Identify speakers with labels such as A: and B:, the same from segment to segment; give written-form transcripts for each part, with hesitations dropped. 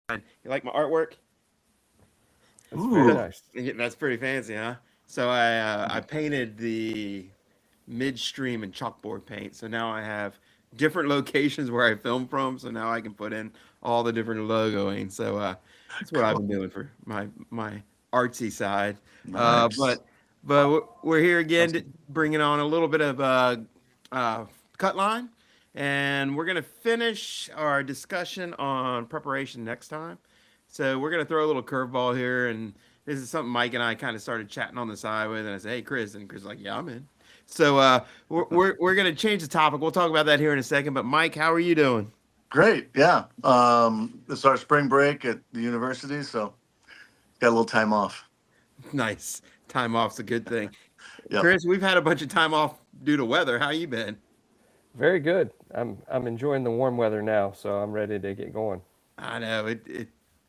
A: You like my artwork?
B: That's very
C: Ooh,
B: nice.
A: Yeah, that's pretty fancy, huh? So I painted the midstream in chalkboard paint. So now I have different locations where I film from. So now I can put in all the different logoing. So that's what I've
C: cool.
A: been doing for my artsy side. Uh,
C: Nice.
A: but we're here again,
C: Awesome.
A: bringing on a little bit of uh, cut line, and we're gonna finish our discussion on preparation next time. So we're gonna throw a little curveball here, and this is something Mike and I kind of started chatting on the side with, and I said, "Hey, Chris," and Chris is like, "Yeah, I'm in." So we're gonna change the topic. We'll talk about that here in a second. But Mike, how are you doing?
C: Great. Yeah. It's our spring break at the university, so got a little time off.
A: Nice. Time off's a good thing.
C: Yep.
A: Chris, we've had a bunch of time off due to weather. How you been?
B: Very good. I'm enjoying the warm weather now, so I'm ready to get going.
A: I know it.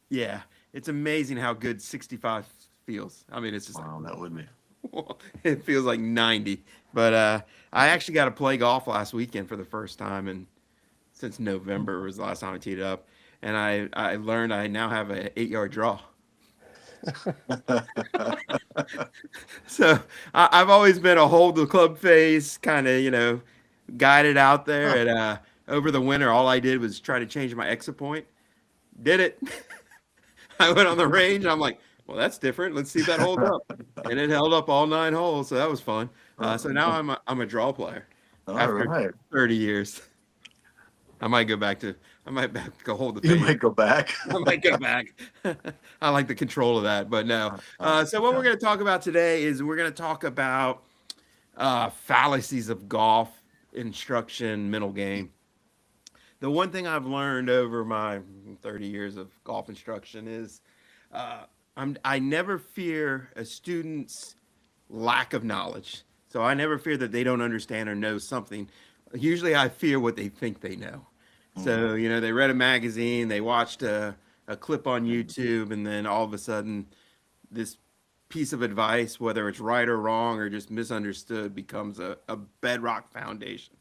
A: Yeah, it's amazing how good 65 feels. I mean, it's just like
C: Wow, that would be.
A: it feels like 90. But I actually got to play golf last weekend for the first time, and since November was the last time I teed up, and I learned I now have a 8 yard draw. So I've always been a hold the club face kind of, guided out there.
C: Huh.
A: And over the winter, all I did was try to change my exit point. Did it. I went on the range. I'm like, well, that's different. Let's see if that holds up. And it held up all 9 holes. So that was fun. So now
C: Oh,
A: I'm a draw player
C: all
A: after
C: right.
A: 30 years. I might go back to, I might go hold the
C: You
A: face.
C: might go back.
A: I might go back. I like the control of that, but no. So what
C: Okay.
A: we're going to talk about today is we're going to talk about fallacies of golf instruction, mental game. The one thing I've learned over my 30 years of golf instruction is uh, I never fear a student's lack of knowledge. So I never fear that they don't understand or know something. Usually I fear what they think they know.
C: Mm.
A: So, they read a magazine, they watched a clip on YouTube, and then all of a sudden this piece of advice, whether it's right or wrong or just misunderstood, becomes a bedrock foundation.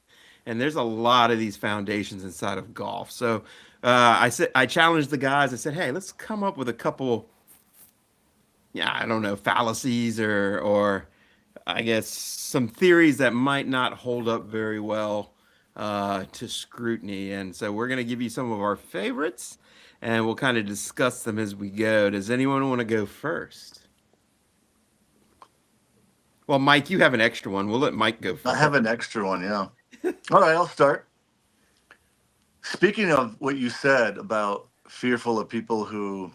A: And there's a lot of these foundations inside of golf. So I challenged the guys. I said, hey, let's come up with a couple, yeah, I don't know, fallacies or I guess some theories that might not hold up very well to scrutiny. And so we're going to give you some of our favorites, and we'll kind of discuss them as we go. Does anyone want to go first? Well, Mike, you have an extra one. We'll let Mike go
C: I
A: first.
C: have an extra one. Yeah. All right, I'll start. Speaking of what you said about fearful of people who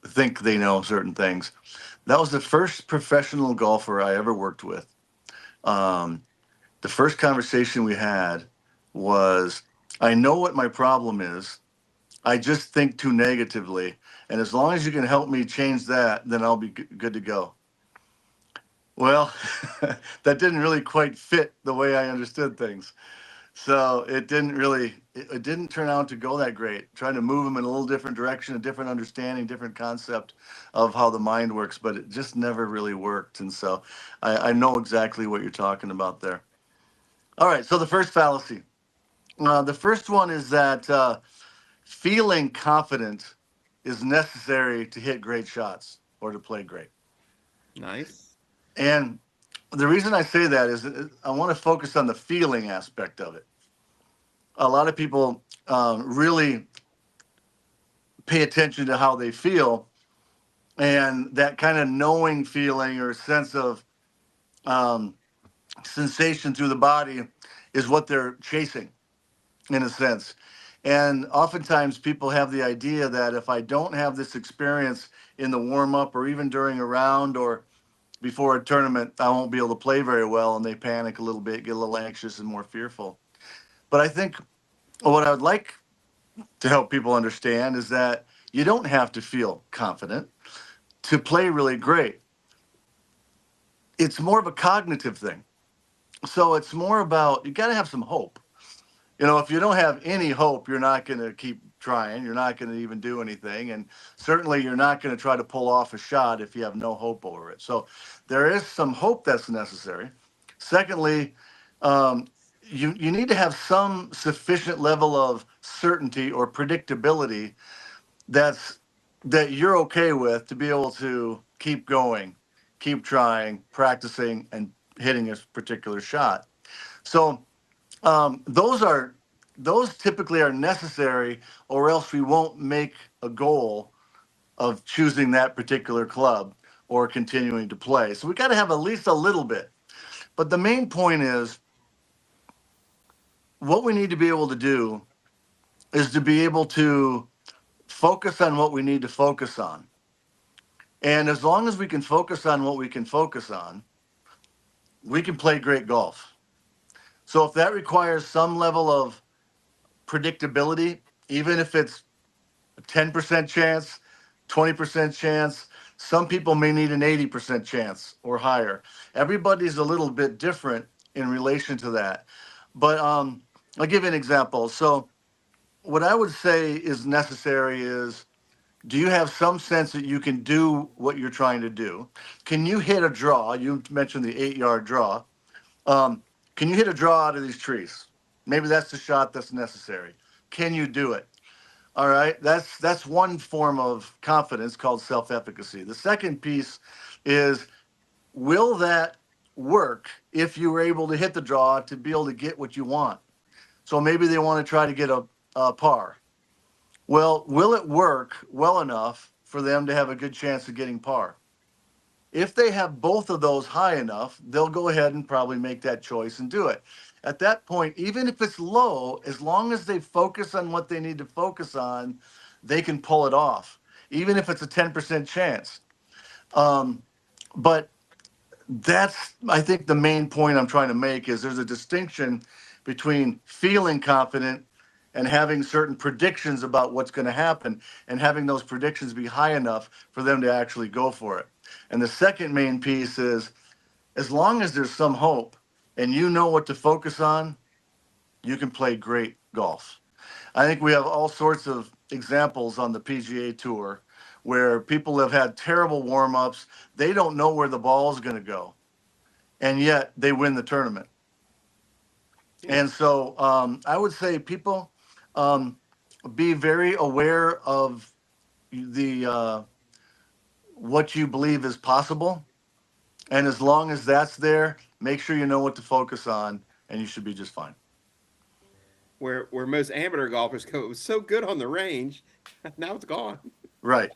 C: think they know certain things, that was the first professional golfer I ever worked with. Um, the first conversation we had was, I know what my problem is. I just think too negatively. And as long as you can help me change that, then I'll be good to go. Well, that didn't really quite fit the way I understood things. So it didn't turn out to go that great. Trying to move them in a little different direction, a different understanding, different concept of how the mind works, but it just never really worked. And so I know exactly what you're talking about there. All right. So the first fallacy. The first one is that feeling confident is necessary to hit great shots or to play great.
A: Nice.
C: And the reason I say that is I want to focus on the feeling aspect of it. A lot of people really pay attention to how they feel, and that kind of knowing feeling or sense of um, sensation through the body is what they're chasing in a sense. And oftentimes people have the idea that if I don't have this experience in the warm up or even during a round or before a tournament, I won't be able to play very well. And they panic a little bit, get a little anxious and more fearful. But I think what I would like to help people understand is that you don't have to feel confident to play really great. It's more of a cognitive thing. So it's more about you got to have some hope. If you don't have any hope, you're not going to keep trying. You're not going to even do anything. And certainly you're not going to try to pull off a shot if you have no hope over it. So there is some hope that's necessary. Secondly, um, you need to have some sufficient level of certainty or predictability that you're okay with, to be able to keep going, keep trying, practicing, and hitting a particular shot. So those typically are necessary, or else we won't make a goal of choosing that particular club or continuing to play. So we got to have at least a little bit. But the main point is, what we need to be able to do is to be able to focus on what we need to focus on. And as long as we can focus on what we can focus on, we can play great golf. So if that requires some level of predictability, even if it's a 10% chance, 20% chance, some people may need an 80% chance or higher. Everybody's a little bit different in relation to that. But I'll give you an example. So what I would say is necessary is, do you have some sense that you can do what you're trying to do? Can you hit a draw? You mentioned the 8-yard draw. Um, can you hit a draw out of these trees? Maybe that's the shot that's necessary. Can you do it? All right, that's one form of confidence called self-efficacy. The second piece is, will that work if you were able to hit the draw to be able to get what you want? So maybe they want to try to get a par. Well, will it work well enough for them to have a good chance of getting par? If they have both of those high enough, they'll go ahead and probably make that choice and do it. At that point, even if it's low, as long as they focus on what they need to focus on, they can pull it off, even if it's a 10% chance. Um, but that's, I think, the main point I'm trying to make is, there's a distinction between feeling confident and having certain predictions about what's going to happen, and having those predictions be high enough for them to actually go for it. And the second main piece is, as long as there's some hope and you know what to focus on, you can play great golf. I think we have all sorts of examples on the PGA Tour where people have had terrible warm-ups. They don't know where the ball is going to go, and yet they win the tournament. And so I would say, people, um, be very aware of the what you believe is possible. And as long as that's there, make sure you know what to focus on, and you should be just fine.
A: Where most amateur golfers go, it was so good on the range, now it's gone.
C: Right.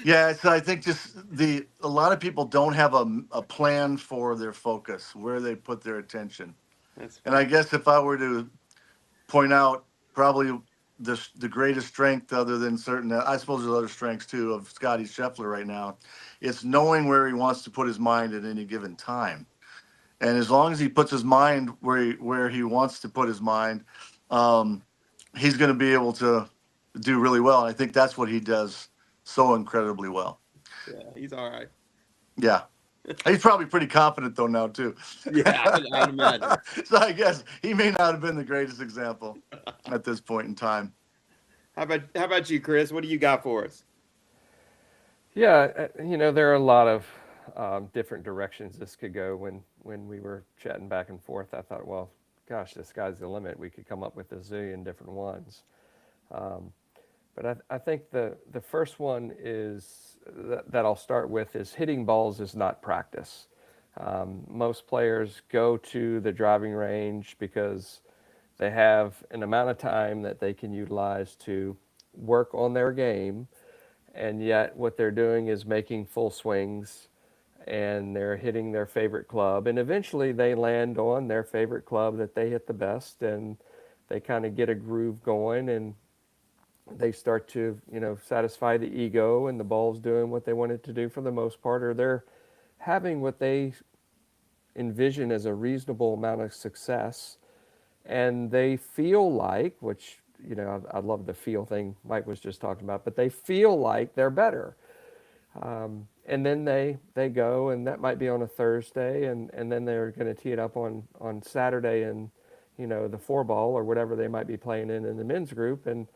C: Yeah, so I think just a lot of people don't have a plan for their focus, where they put their attention.
A: That's
C: And I guess if I were to point out, probably the greatest strength, other than certain, I suppose there's other strengths too, of Scotty Scheffler right now, it's knowing where he wants to put his mind at any given time. And as long as he puts his mind where he wants to put his mind, um, he's going to be able to do really well. And I think that's what he does so incredibly well.
A: yeah, he's all right.
C: Yeah. He's probably pretty confident though now too.
A: Yeah, I'd imagine.
C: So I guess he may not have been the greatest example at this point in time.
A: How about you, Chris? What do you got for us?
B: Yeah, there are a lot of different directions this could go. When we were chatting back and forth, I thought, well, gosh, the sky's the limit. We could come up with a zillion different ones. Um, but I think the first one is that I'll start with is, hitting balls is not practice. Most players go to the driving range because they have an amount of time that they can utilize to work on their game, and yet what they're doing is making full swings, and they're hitting their favorite club, and eventually they land on their favorite club that they hit the best, and they kind of get a groove going, and they start to satisfy the ego, and the ball's doing what they want it to do for the most part, or they're having what they envision as a reasonable amount of success, and they feel like, which I love the feel thing Mike was just talking about, but they feel like they're better. And then they go, and that might be on a Thursday, and then they're going to tee it up on Saturday, and the 4-ball or whatever they might be playing in the men's group, and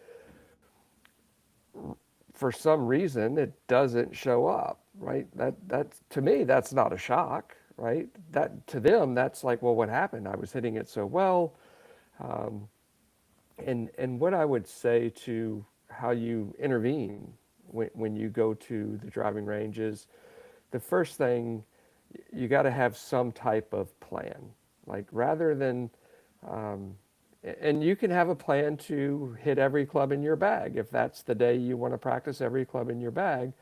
B: for some reason it doesn't show up, right? That to me, that's not a shock, right? That to them, that's like, well, what happened? I was hitting it so well. And what I would say to how you intervene when you go to the driving range is the first thing you got to have some type of plan. Like rather than, and you can have a plan to hit every club in your bag if that's the day you want to practice every club in your bag,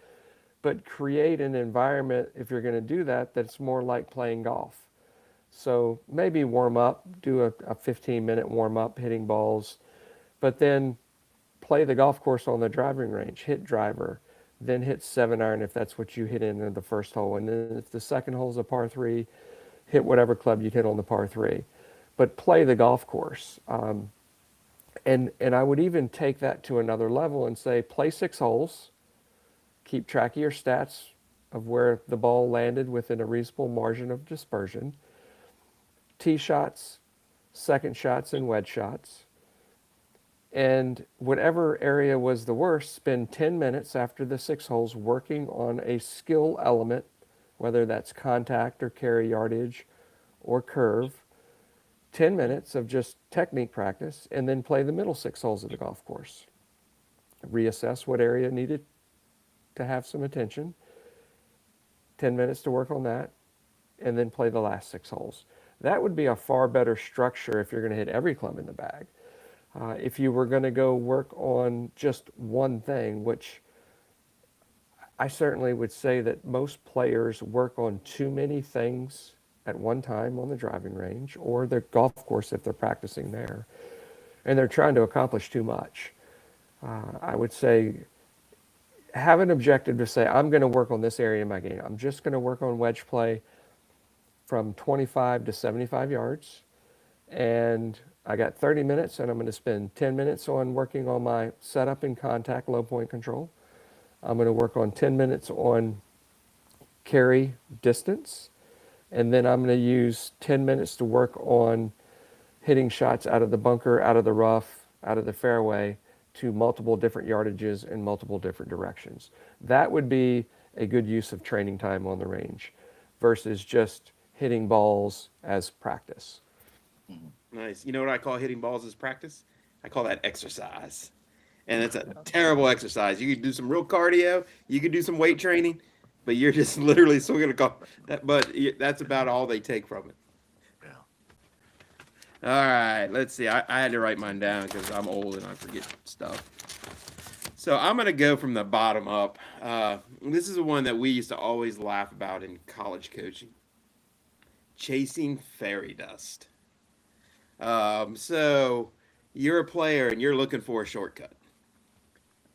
B: but create an environment if you're going to do that that's more like playing golf. So maybe warm up, do a 15-minute warm up hitting balls, but then play the golf course on the driving range, hit driver, then hit 7-iron if that's what you hit in the first hole. And then if the second hole is a par 3, hit whatever club you hit on the par 3. But play the golf course. And I would even take that to another level and say play 6 holes, keep track of your stats of where the ball landed within a reasonable margin of dispersion, tee shots, second shots, and wedge shots. And whatever area was the worst, spend 10 minutes after the 6 holes working on a skill element, whether that's contact or carry yardage or curve. 10 minutes of just technique practice, and then play the middle 6 holes of the golf course. Reassess what area needed to have some attention. 10 minutes to work on that, and then play the last 6 holes. That would be a far better structure if you're going to hit every club in the bag. If you were going to go work on just one thing, which I certainly would say that most players work on too many things at one time on the driving range or the golf course if they're practicing there, and they're trying to accomplish too much. I would say have an objective to say, I'm going to work on this area in my game. I'm just going to work on wedge play from 25 to 75 yards, and I got 30 minutes, and I'm going to spend 10 minutes on working on my setup and contact low point control. I'm going to work on 10 minutes on carry distance, and then I'm going to use 10 minutes to work on hitting shots out of the bunker, out of the rough, out of the fairway to multiple different yardages in multiple different directions. That would be a good use of training time on the range versus just hitting balls as practice.
A: Nice. You know what I call hitting balls as practice? I call that exercise. And it's a terrible exercise. You can do some real cardio, you can do some weight training, but you're just literally swinging a golf. But that's about all they take from it.
C: Yeah.
A: All right, let's see. I had to write mine down because I'm old and I forget stuff. So I'm going to go from the bottom up. This is the one that we used to always laugh about in college coaching. Chasing fairy dust. So you're a player and you're looking for a shortcut.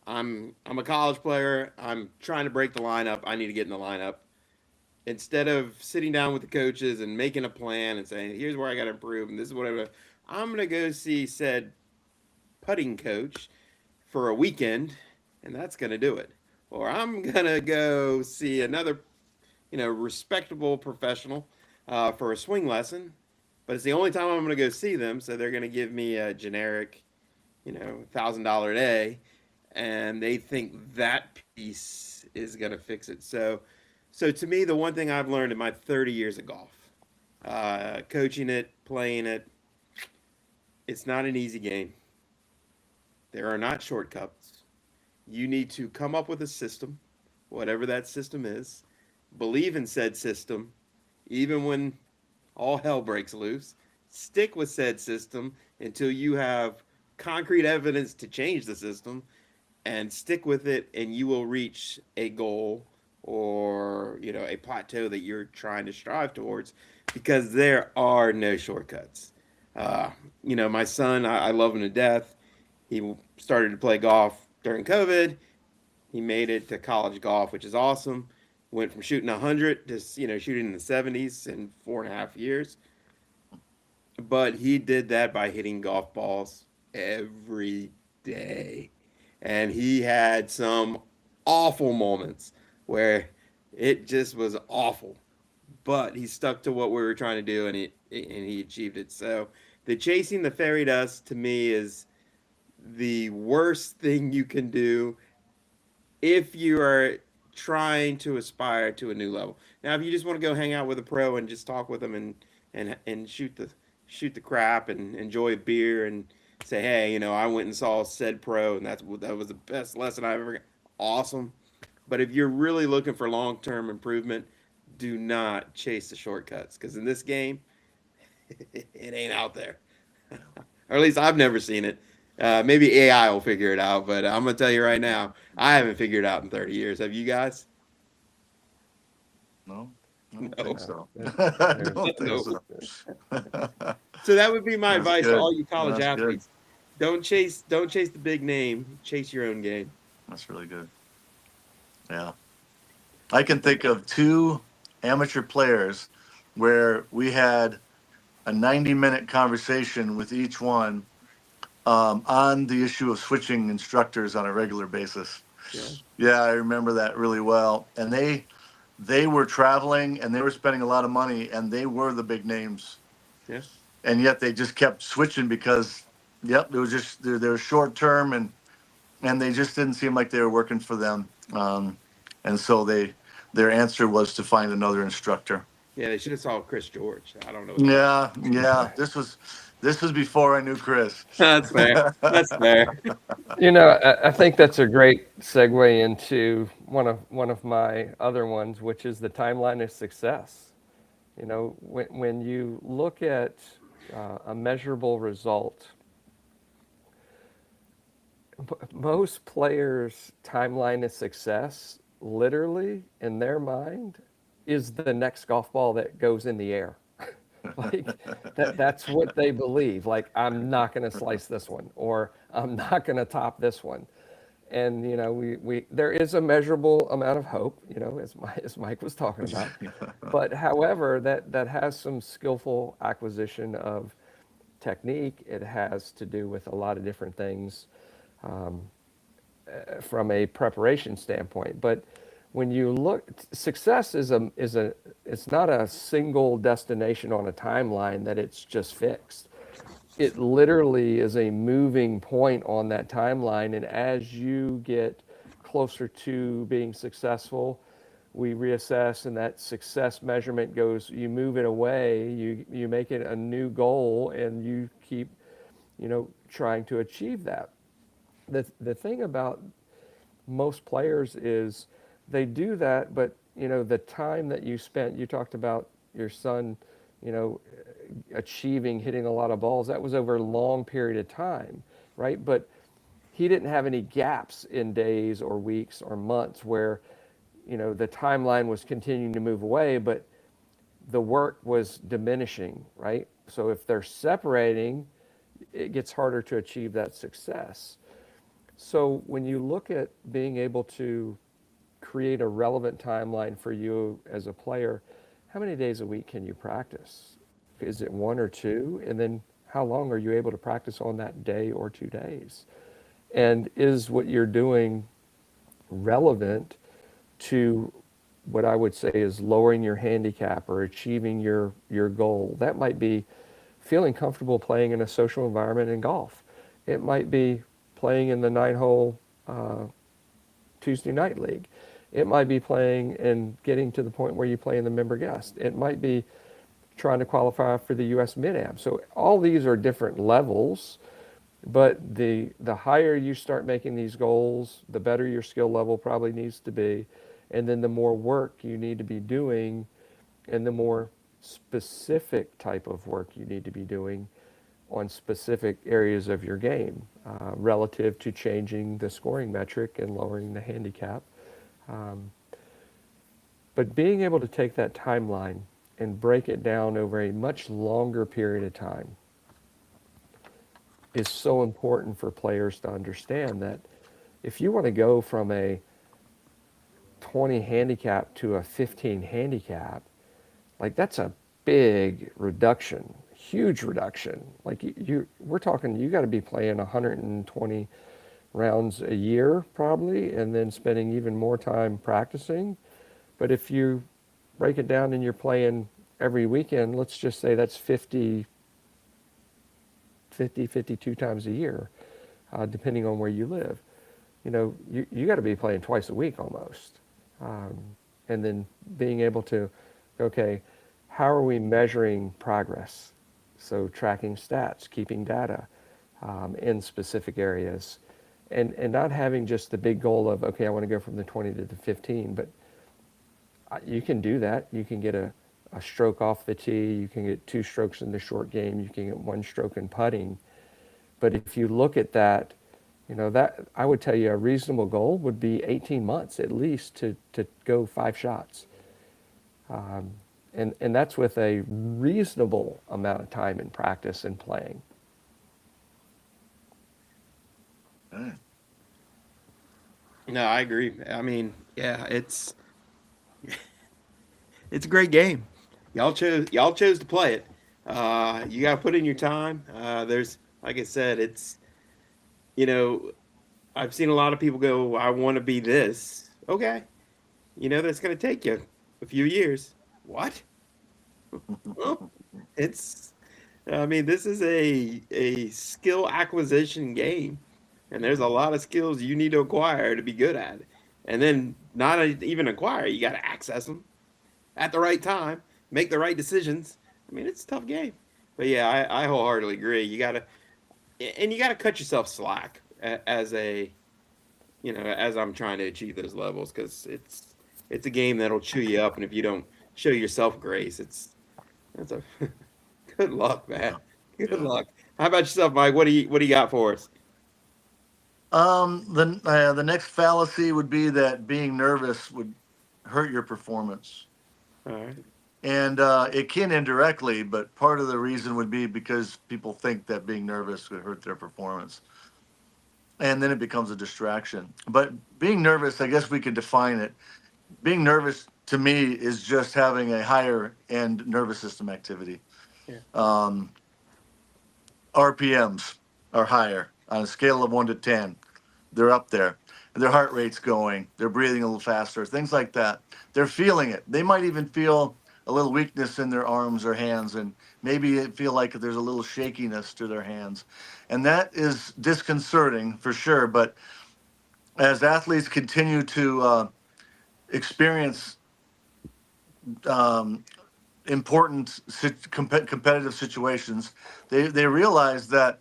A: I'm a college player. I'm trying to break the lineup. I need to get in the lineup. Instead of sitting down with the coaches and making a plan and saying, here's where I got to improve and this is whatever, I'm going to go see said putting coach for a weekend and that's going to do it. Or I'm going to go see another, respectable professional for a swing lesson, but it's the only time I'm going to go see them. So they're going to give me a generic, $1,000 a day. And they think that piece is going to fix it. So to me, the one thing I've learned in my 30 years of golf, coaching it, playing it, it's not an easy game. There are not shortcuts. You need to come up with a system, whatever that system is, believe in said system, even when all hell breaks loose, stick with said system until you have concrete evidence to change the system, and stick with it, and you will reach a goal or a plateau that you're trying to strive towards, because there are no shortcuts. My son, I love him to death. He started to play golf during COVID. He made it to college golf, which is awesome. Went from shooting 100 to shooting in the 70s in 4.5 years. But he did that by hitting golf balls every day. And he had some awful moments where it just was awful. But he stuck to what we were trying to do, and he achieved it. So the chasing the fairy dust to me is the worst thing you can do if you are trying to aspire to a new level. Now, if you just want to go hang out with a pro and just talk with them and shoot the crap and enjoy a beer and say, hey, I went and saw said pro, and that was the best lesson I've ever got. Awesome. But if you're really looking for long-term improvement, do not chase the shortcuts, because in this game, it ain't out there. Or at least I've never seen it. Maybe AI will figure it out, but I'm gonna tell you right now, I haven't figured it out in 30 years. Have you guys?
C: No, I don't
A: No.
C: think so.
B: There-
C: I
B: there's,
C: don't think
A: No.
C: so.
A: So that would be my
C: That's
A: advice to
C: good.
A: all you college
C: That's good.
A: athletes. Don't chase the big name. Chase your own game.
C: That's really good. Yeah. I can think of 2 amateur players where we had a 90-minute conversation with each one on the issue of switching instructors on a regular basis.
A: Yeah.
C: Yeah, I remember that really well. And they were traveling and they were spending a lot of money and they were the big names.
A: Yeah.
C: And yet they just kept switching because, yep, it was just they were short term and they just didn't seem like they were working for them. And so their answer was to find another instructor.
A: Yeah, they should have saw Chris George. I don't know.
C: Yeah. This was before I knew Chris.
A: That's fair. That's fair.
B: I think that's a great segue into one of my other ones, which is the timeline of success. When you look at a measurable result, most players' timeline of success, literally in their mind, is the next golf ball that goes in the air. Like that's what they believe. Like, I'm not going to slice this one, or I'm not going to top this one. And we there is a measurable amount of hope, as Mike was talking about. But however, that has some skillful acquisition of technique. It has to do with a lot of different things from a preparation standpoint. But when you look, success is it's not a single destination on a timeline that it's just fixed. It literally is a moving point on that timeline, and as you get closer to being successful, we reassess, and that success measurement goes, you move it away, you make it a new goal, and you keep trying to achieve that. The thing about most players is they do that, but the time that you spent, you talked about your son, achieving hitting a lot of balls, that was over a long period of time, right? But he didn't have any gaps in days or weeks or months where the timeline was continuing to move away, but the work was diminishing, right? So if they're separating, it gets harder to achieve that success. So when you look at being able to create a relevant timeline for you as a player, how many days a week can you practice? Is it 1 or 2? And then how long are you able to practice on that day or 2 days? And is what you're doing relevant to what I would say is lowering your handicap or achieving your goal? That might be feeling comfortable playing in a social environment in golf. It might be playing in the 9-hole Tuesday night league. It might be playing and getting to the point where you play in the member guest. It might be trying to qualify for the U.S. Mid-Am. So all these are different levels, but the higher you start making these goals, the better your skill level probably needs to be, and then the more work you need to be doing, and the more specific type of work you need to be doing on specific areas of your game relative to changing the scoring metric and lowering the handicap. But being able to take that timeline and break it down over a much longer period of time is so important for players to understand that if you want to go from a 20 handicap to a 15 handicap, like that's a big reduction, huge reduction. Like we're talking, you got to be playing 120 rounds a year probably, and then spending even more time practicing. But if you break it down and you're playing every weekend, let's just say that's 52 times a year, depending on where you live. You got to be playing twice a week almost. And then being able to, okay, how are we measuring progress? So tracking stats, keeping data. in specific areas, and not having just the big goal of, okay, I want to go from the 20 to the 15, but you can do that. You can get a stroke off the tee. You can get 2 strokes in the short game. You can get 1 stroke in putting. But if you look at that, that I would tell you a reasonable goal would be 18 months at least to go 5 shots. And that's with a reasonable amount of time in practice and playing.
A: No, I agree. I mean, yeah, it's a great game. Y'all chose to play it. You got to put in your time. There's, like I said, it's, you know, I've seen a lot of people go, I want to be this. Okay. That's going to take you a few years. What? Well, I mean, this is a skill acquisition game, and there's a lot of skills you need to acquire to be good at it. And then not even acquire, you got to access them at the right time, make the right decisions. I mean, it's a tough game. But yeah, I wholeheartedly agree. You gotta cut yourself slack as I'm trying to achieve those levels, because it's a game that'll chew you up, and if you don't show yourself grace, it's a good luck, man. Good luck. How about yourself, Mike? What do you got for us?
C: The next fallacy would be that being nervous would hurt your performance.
A: All right.
C: And it can indirectly, but part of the reason would be because people think that being nervous would hurt their performance. And then it becomes a distraction. But being nervous, I guess we could define it. Being nervous to me is just having a higher end nervous system activity.
A: Yeah.
C: RPMs are higher on a scale of 1 to 10. They're up there. Their heart rate's going. They're breathing a little faster, things like that. They're feeling it. They might even feel a little weakness in their arms or hands, and maybe feel like there's a little shakiness to their hands. And that is disconcerting for sure. But as athletes continue to experience important competitive situations, they realize that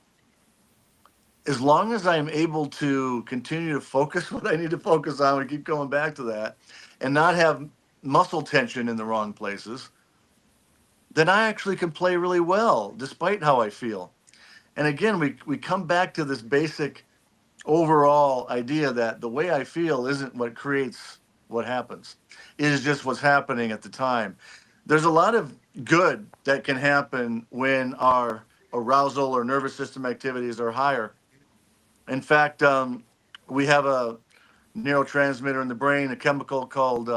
C: as long as I'm able to continue to focus what I need to focus on, we keep going back to that, and not have muscle tension in the wrong places, then I actually can play really well despite how I feel. And again, we come back to this basic overall idea that the way I feel isn't what creates what happens. It is just what's happening at the time. There's a lot of good that can happen when our arousal or nervous system activities are higher. In fact, we have a neurotransmitter in the brain, a chemical called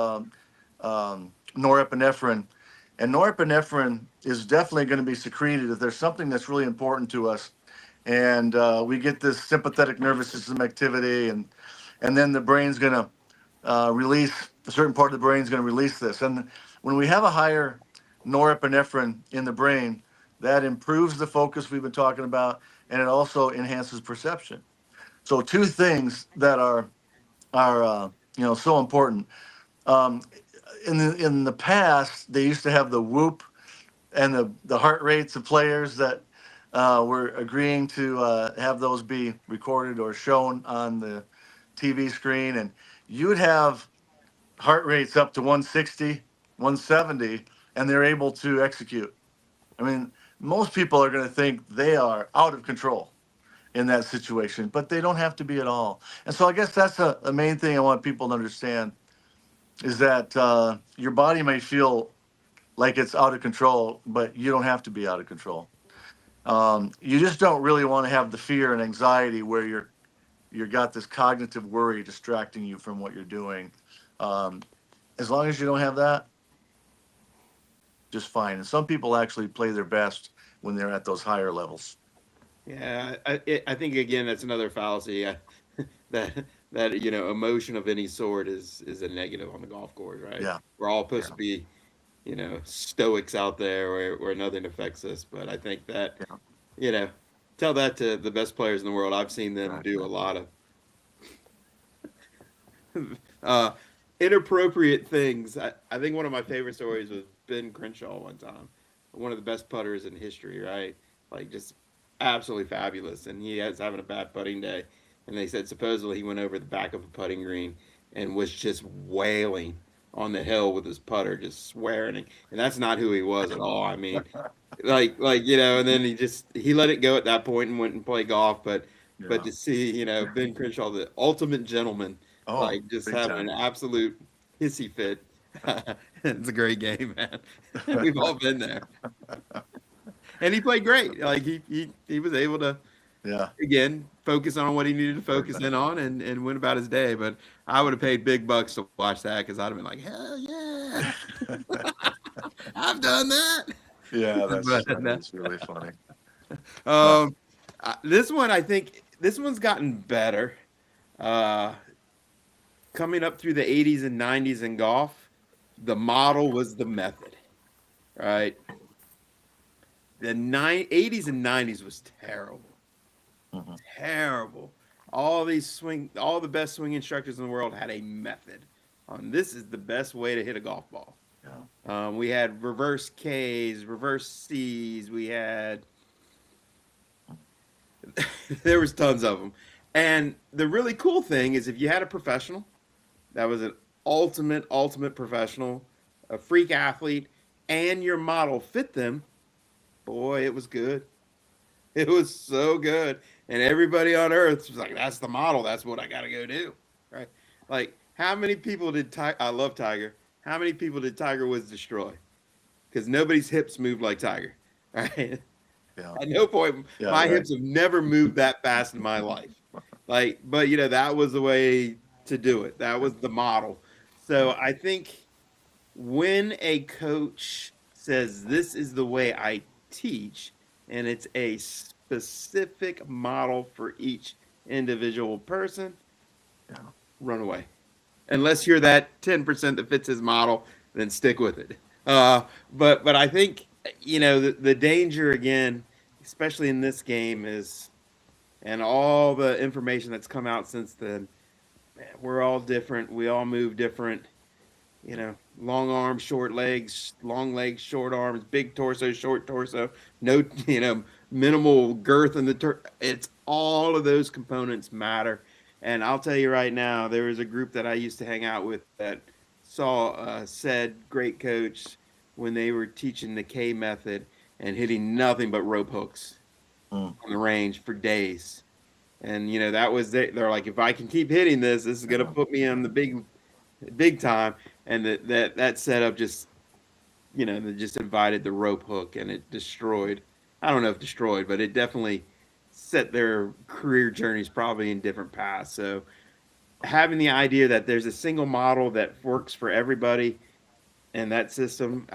C: norepinephrine. And norepinephrine is definitely going to be secreted if there's something that's really important to us. And we get this sympathetic nervous system activity, and then the brain's going to release, a certain part of the brain's going to release this. And when we have a higher norepinephrine in the brain, that improves the focus we've been talking about, and it also enhances perception. So 2 things that are so important. In the past, they used to have the whoop and the heart rates of players that were agreeing to have those be recorded or shown on the TV screen, and you'd have heart rates up to 160, 170, and they're able to execute. I mean, most people are going to think they are out of control in that situation, but they don't have to be at all. And so I guess that's a main thing I want people to understand, is that your body may feel like it's out of control, but you don't have to be out of control. You just don't really want to have the fear and anxiety where you're got this cognitive worry distracting you from what you're doing. As long as you don't have that, just fine. And some people actually play their best when they're at those higher levels.
A: Yeah, I think again that's another fallacy. That emotion of any sort is a negative on the golf course, right?
C: Yeah.
A: We're all supposed
C: Yeah.
A: to be, stoics out there where nothing affects us. But I think that,
C: Yeah.
A: you know, tell that to the best players in the world. I've seen them do a lot of uh, inappropriate things. I think one of my favorite stories was Ben Crenshaw one time, one of the best putters in history, right? Like just absolutely fabulous, and he was having a bad putting day. And they said supposedly he went over the back of a putting green and was just wailing on the hill with his putter, just swearing. And that's not who he was at all. I mean, and then he let it go at that point and went and played golf. But
C: Yeah.
A: to see Ben Crenshaw, the ultimate gentleman,
C: Oh,
A: like just
C: big
A: having an
C: time.
A: absolute hissy fit. It's a great game, man. We've all been there. And he played great. Like he was able to
C: Yeah.
A: again focus on what he needed to focus in on and went about his day. But I would have paid big bucks to watch that because I'd have been like, hell yeah, I've done that.
C: Yeah,
A: But no.
C: that's really funny. Uh,
A: um, this one I think this one's gotten better. Uh, Coming up through the 80s and 90s in golf, the model was the method, right? The 80s and 90s was terrible.
C: mhm.
A: Terrible. All the best swing instructors in the world had a method on this is the best way to hit a golf ball.
C: Yeah.
A: We had reverse Ks, reverse Cs. We had there was tons of them. And the really cool thing is if you had a professional that was an ultimate professional, a freak athlete, and your model fit them, boy, it was good. It was so good. And everybody on earth was like, that's the model. That's what I got to go do. Right. Like, how many people did I love Tiger. How many people did Tiger Woods destroy? Because nobody's hips moved like Tiger. Right.
C: Yeah.
A: At no point,
C: Yeah.
A: my
C: Right.
A: hips have never moved that fast in my life. Like, but that was the way to do it. That was the model. So I think when a coach says, this is the way I teach, and it's a specific model for each individual person,
C: Yeah.
A: run away. Unless you're that 10% that fits his model, then stick with it. But I think the danger again, especially in this game, is and all the information that's come out since then. Man, we're all different. We all move different. Long arms, short legs, short arms, big torso, short torso, no, minimal girth in the it's all of those components matter. And I'll tell you right now, there was a group that I used to hang out with that saw said great coach when they were teaching the K method and hitting nothing but rope hooks
C: Mm.
A: on the range for days. And that was they're like, if I can keep hitting this is gonna put me on the big time. And that setup just they just invited the rope hook and it destroyed. I don't know if destroyed, but it definitely set their career journeys probably in different paths. So having the idea that there's a single model that works for everybody and that system,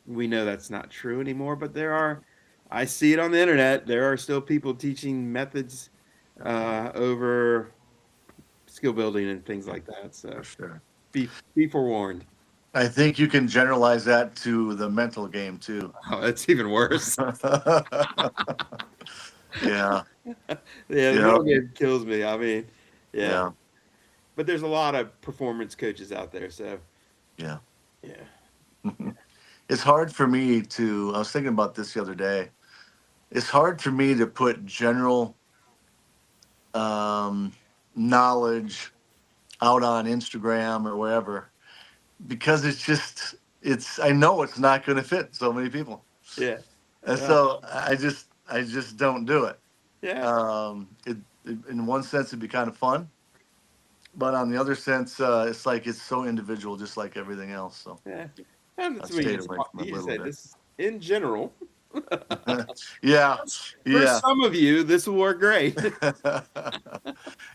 A: we know that's not true anymore. But I see it on the internet. There are still people teaching methods over skill building and things like that.
C: For
A: So
C: sure.
A: be forewarned.
C: I think you can generalize that to the mental game too.
A: Oh, it's even worse.
C: Yeah.
A: Yeah, the
C: Yeah.
A: middle game kills me. I mean, yeah.
C: Yeah.
A: But there's a lot of performance coaches out there, so
C: Yeah.
A: yeah.
C: It's hard for me to. I was thinking about this the other day. It's hard for me to put general um, knowledge out on Instagram or wherever because I know it's not going to fit so many people,
A: Yeah.
C: and
A: Yeah.
C: so I just don't do it.
A: Yeah.
C: In one sense it'd be kind of fun, but on the other sense it's like it's so individual, just like everything else. So
A: Yeah. And
C: I
A: that's what
C: stayed away from it a
A: you
C: little
A: say
C: bit.
A: this in general.
C: Yeah,
A: For
C: yeah.
A: some of you, this will work great.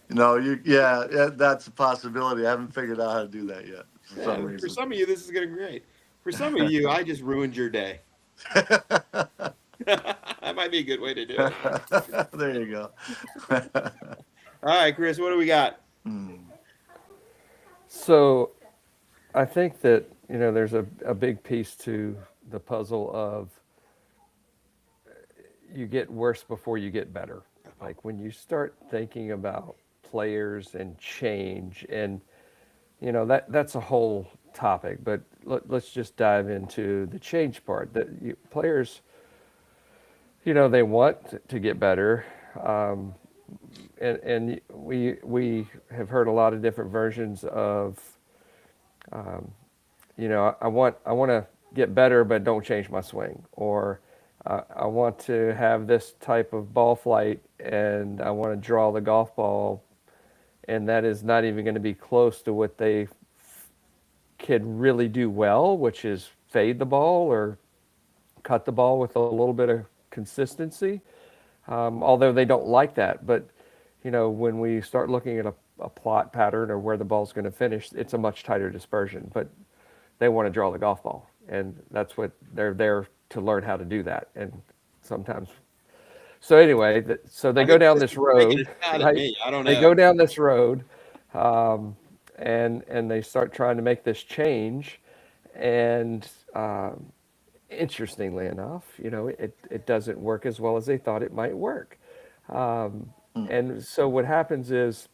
C: Yeah, that's a possibility. I haven't figured out how to do that yet for some
A: For
C: reason.
A: some of you, this is going to be great. For some of you, I just ruined your day. That might be a good way to do it.
C: There you go.
A: All right, Chris, what do we got?
B: So I think that, there's a big piece to the puzzle of you get worse before you get better. Like when you start thinking about players and change and, that's a whole topic, but let's just dive into the change part that players, they want to get better. Um, and we have heard a lot of different versions of, I want to get better, but don't change my swing, or I want to have this type of ball flight, and I want to draw the golf ball, and that is not even going to be close to what they can really do well, which is fade the ball or cut the ball with a little bit of consistency. Although they don't like that, but when we start looking at a plot pattern or where the ball's going to finish, it's a much tighter dispersion. But they want to draw the golf ball, and that's what they're there to learn how to do that. And sometimes, so anyway, so they
A: I
B: go
A: think
B: down
A: Chris
B: this
A: is taking
B: road,
A: a shot at
B: right?
A: me. I don't
B: They
A: know.
B: go down this road, and they start trying to make this change, and interestingly enough, it doesn't work as well as they thought it might work. And so what happens is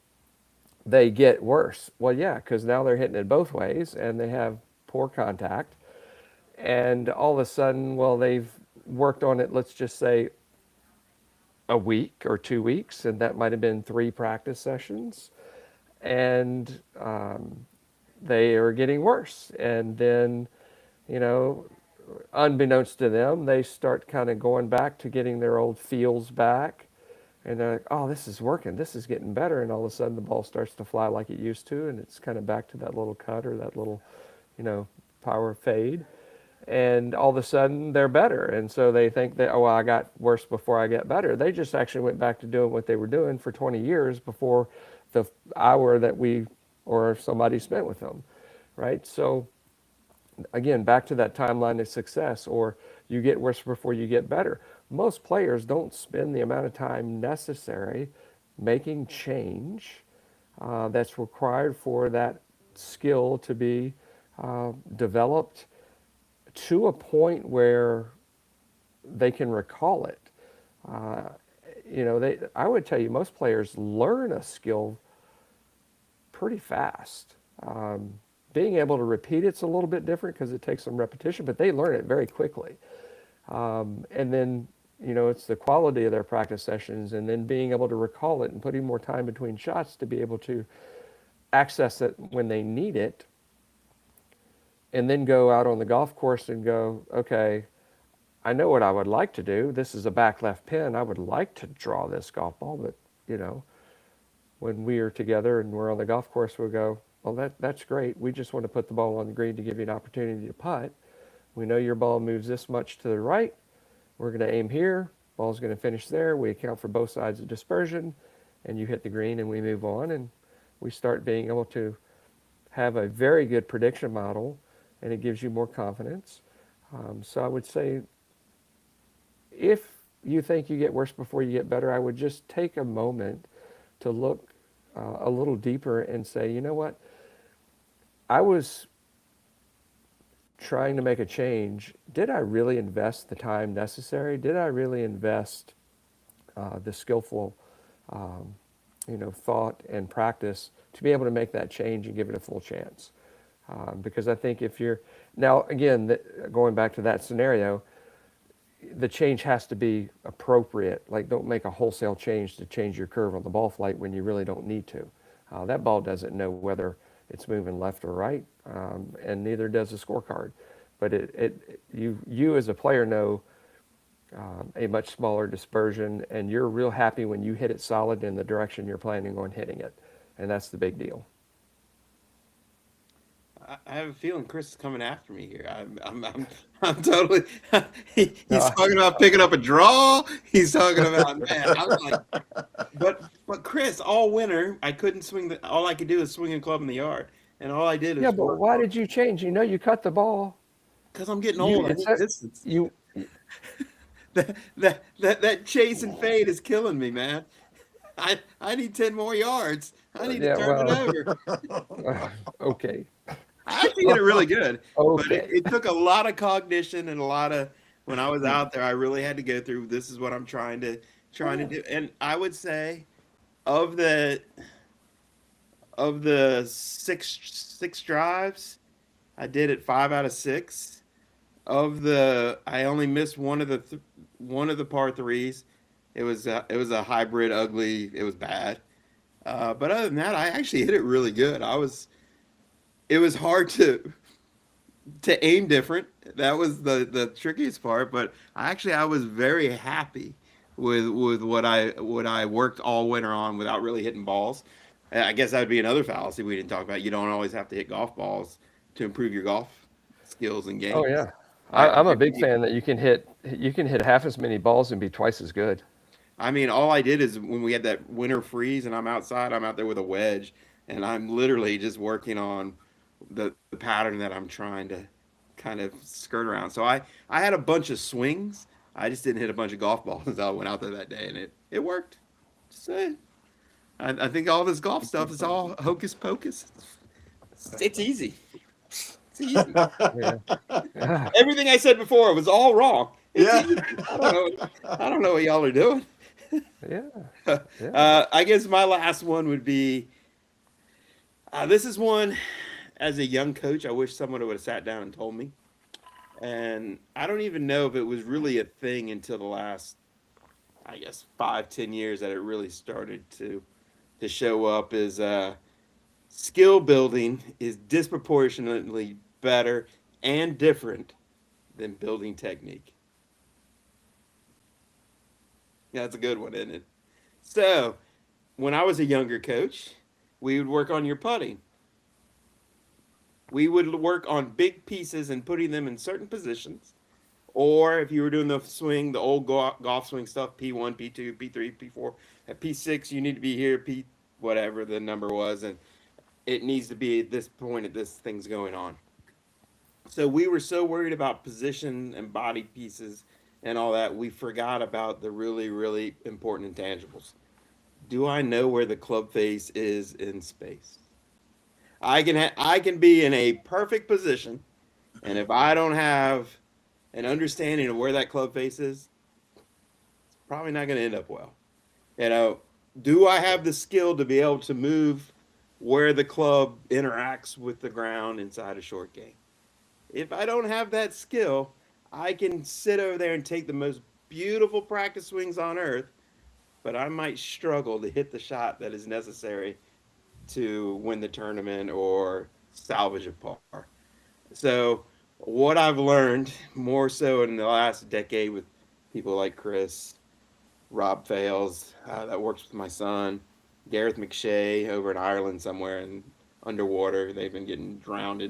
B: they get worse. Well, yeah, because now they're hitting it both ways and they have poor contact. And all of a sudden, well, they've worked on it, let's just say a week or 2 weeks, and that might have been 3 practice sessions. And they are getting worse. And then, you know, unbeknownst to them, they start kind of going back to getting their old feels back. And they're like, oh, this is working. This is getting better. And all of a sudden, the ball starts to fly like it used to. And it's kind of back to that little cut or that little, power fade. And all of a sudden, they're better. And so they think that, oh, well, I got worse before I get better. They just actually went back to doing what they were doing for 20 years before the hour that we or somebody spent with them, right? So again, back to that timeline of success, or you get worse before you get better. Most players don't spend the amount of time necessary making change that's required for that skill to be developed to a point where they can recall it. Uh, I would tell you, most players learn a skill pretty fast. Being able to repeat it's a little bit different because it takes some repetition, but they learn it very quickly. And then, it's the quality of their practice sessions and then being able to recall it and putting more time between shots to be able to access it when they need it. And then go out on the golf course and go, okay, I know what I would like to do. This is a back left pin. I would like to draw this golf ball, but, when we are together and we're on the golf course, we'll go, well, that's great. We just want to put the ball on the green to give you an opportunity to putt. We know your ball moves this much to the right. We're going to aim here. Ball's going to finish there. We account for both sides of dispersion, and you hit the green, and we move on, and we start being able to have a very good prediction model, and it gives you more confidence. So I would say, if you think you get worse before you get better, I would just take a moment to look a little deeper and say, you know what? I was trying to make a change. Did I really invest the time necessary? Did I really invest the skillful, thought and practice to be able to make that change and give it a full chance? Because I think if you're now again going back to that scenario, the change has to be appropriate. Like, don't make a wholesale change to change your curve on the ball flight when you really don't need to. That ball doesn't know whether it's moving left or right, and neither does the scorecard. But you as a player know a much smaller dispersion, and you're real happy when you hit it solid in the direction you're planning on hitting it, and that's the big deal.
A: I have a feeling Chris is coming after me here. I'm totally. He's
B: No,
A: talking about picking up a draw. He's talking about, man. I was like, but Chris, all winter I couldn't swing the. All I could do is swing a club in the yard, and all I did
B: yeah,
A: is
B: but
A: work
B: why did you change? You cut the ball.
A: because I'm getting
B: You
A: old. I
B: it's
A: need
B: a,
A: distance.
B: you
A: That chase and fade is killing me, man. I need 10 more yards. I need to
B: yeah,
A: turn it
B: well,
A: over.
B: okay,
A: I actually hit it really good, but
B: okay.
A: it took a lot of cognition and a lot of when I was out there, I really had to go through this is what I'm trying to do. And I would say of the six drives, I did it 5 out of 6. I only missed one of the par threes. It was a hybrid, ugly. It was bad. But other than that, I actually hit it really good. It was hard to aim different. That was the trickiest part. But I was very happy with what I worked all winter on without really hitting balls. I guess that would be another fallacy we didn't talk about. You don't always have to hit golf balls to improve your golf skills and
B: Oh
A: games.
B: yeah,
A: I
B: I'm a big fan that you can hit half as many balls and be twice as good.
A: I mean, all I did is when we had that winter freeze and I'm outside, I'm out there with a wedge and I'm literally just working on the pattern that I'm trying to kind of skirt around. So I had a bunch of swings. I just didn't hit a bunch of golf balls as I went out there that day and it worked. Just saying. I think all this golf stuff is all hocus pocus. It's easy. It's easy.
B: Yeah. Ah,
A: Everything I said before was all wrong. It's
C: Yeah.
A: easy. I don't know what y'all are doing.
B: yeah. Yeah.
A: I guess my last one would be this is one as a young coach. I wish someone would have sat down and told me. And I don't even know if it was really a thing until the last, I guess, 5, 10 years that it really started to show up. Is skill building is disproportionately better and different than building technique. Yeah, that's a good one, isn't it? So, when I was a younger coach, we would work on your putting. We would work on big pieces and putting them in certain positions. Or if you were doing the swing, the old golf swing stuff, P1, P2, P3, P4, at P6, you need to be here, P whatever the number was, and it needs to be at this point at this thing's going on. So we were so worried about position and body pieces and all that, we forgot about the really, really important intangibles. Do I know where the club face is in space? I can be in a perfect position, and if I don't have an understanding of where that club face is, it's probably not going to end up well. You know, do I have the skill to be able to move where the club interacts with the ground inside a short game? If I don't have that skill, I can sit over there and take the most beautiful practice swings on earth, but I might struggle to hit the shot that is necessary to win the tournament or salvage a par. So, what I've learned more so in the last decade with people like Chris, Rob Fales, that works with my son, Gareth McShay over in Ireland somewhere and underwater, they've been getting drowned,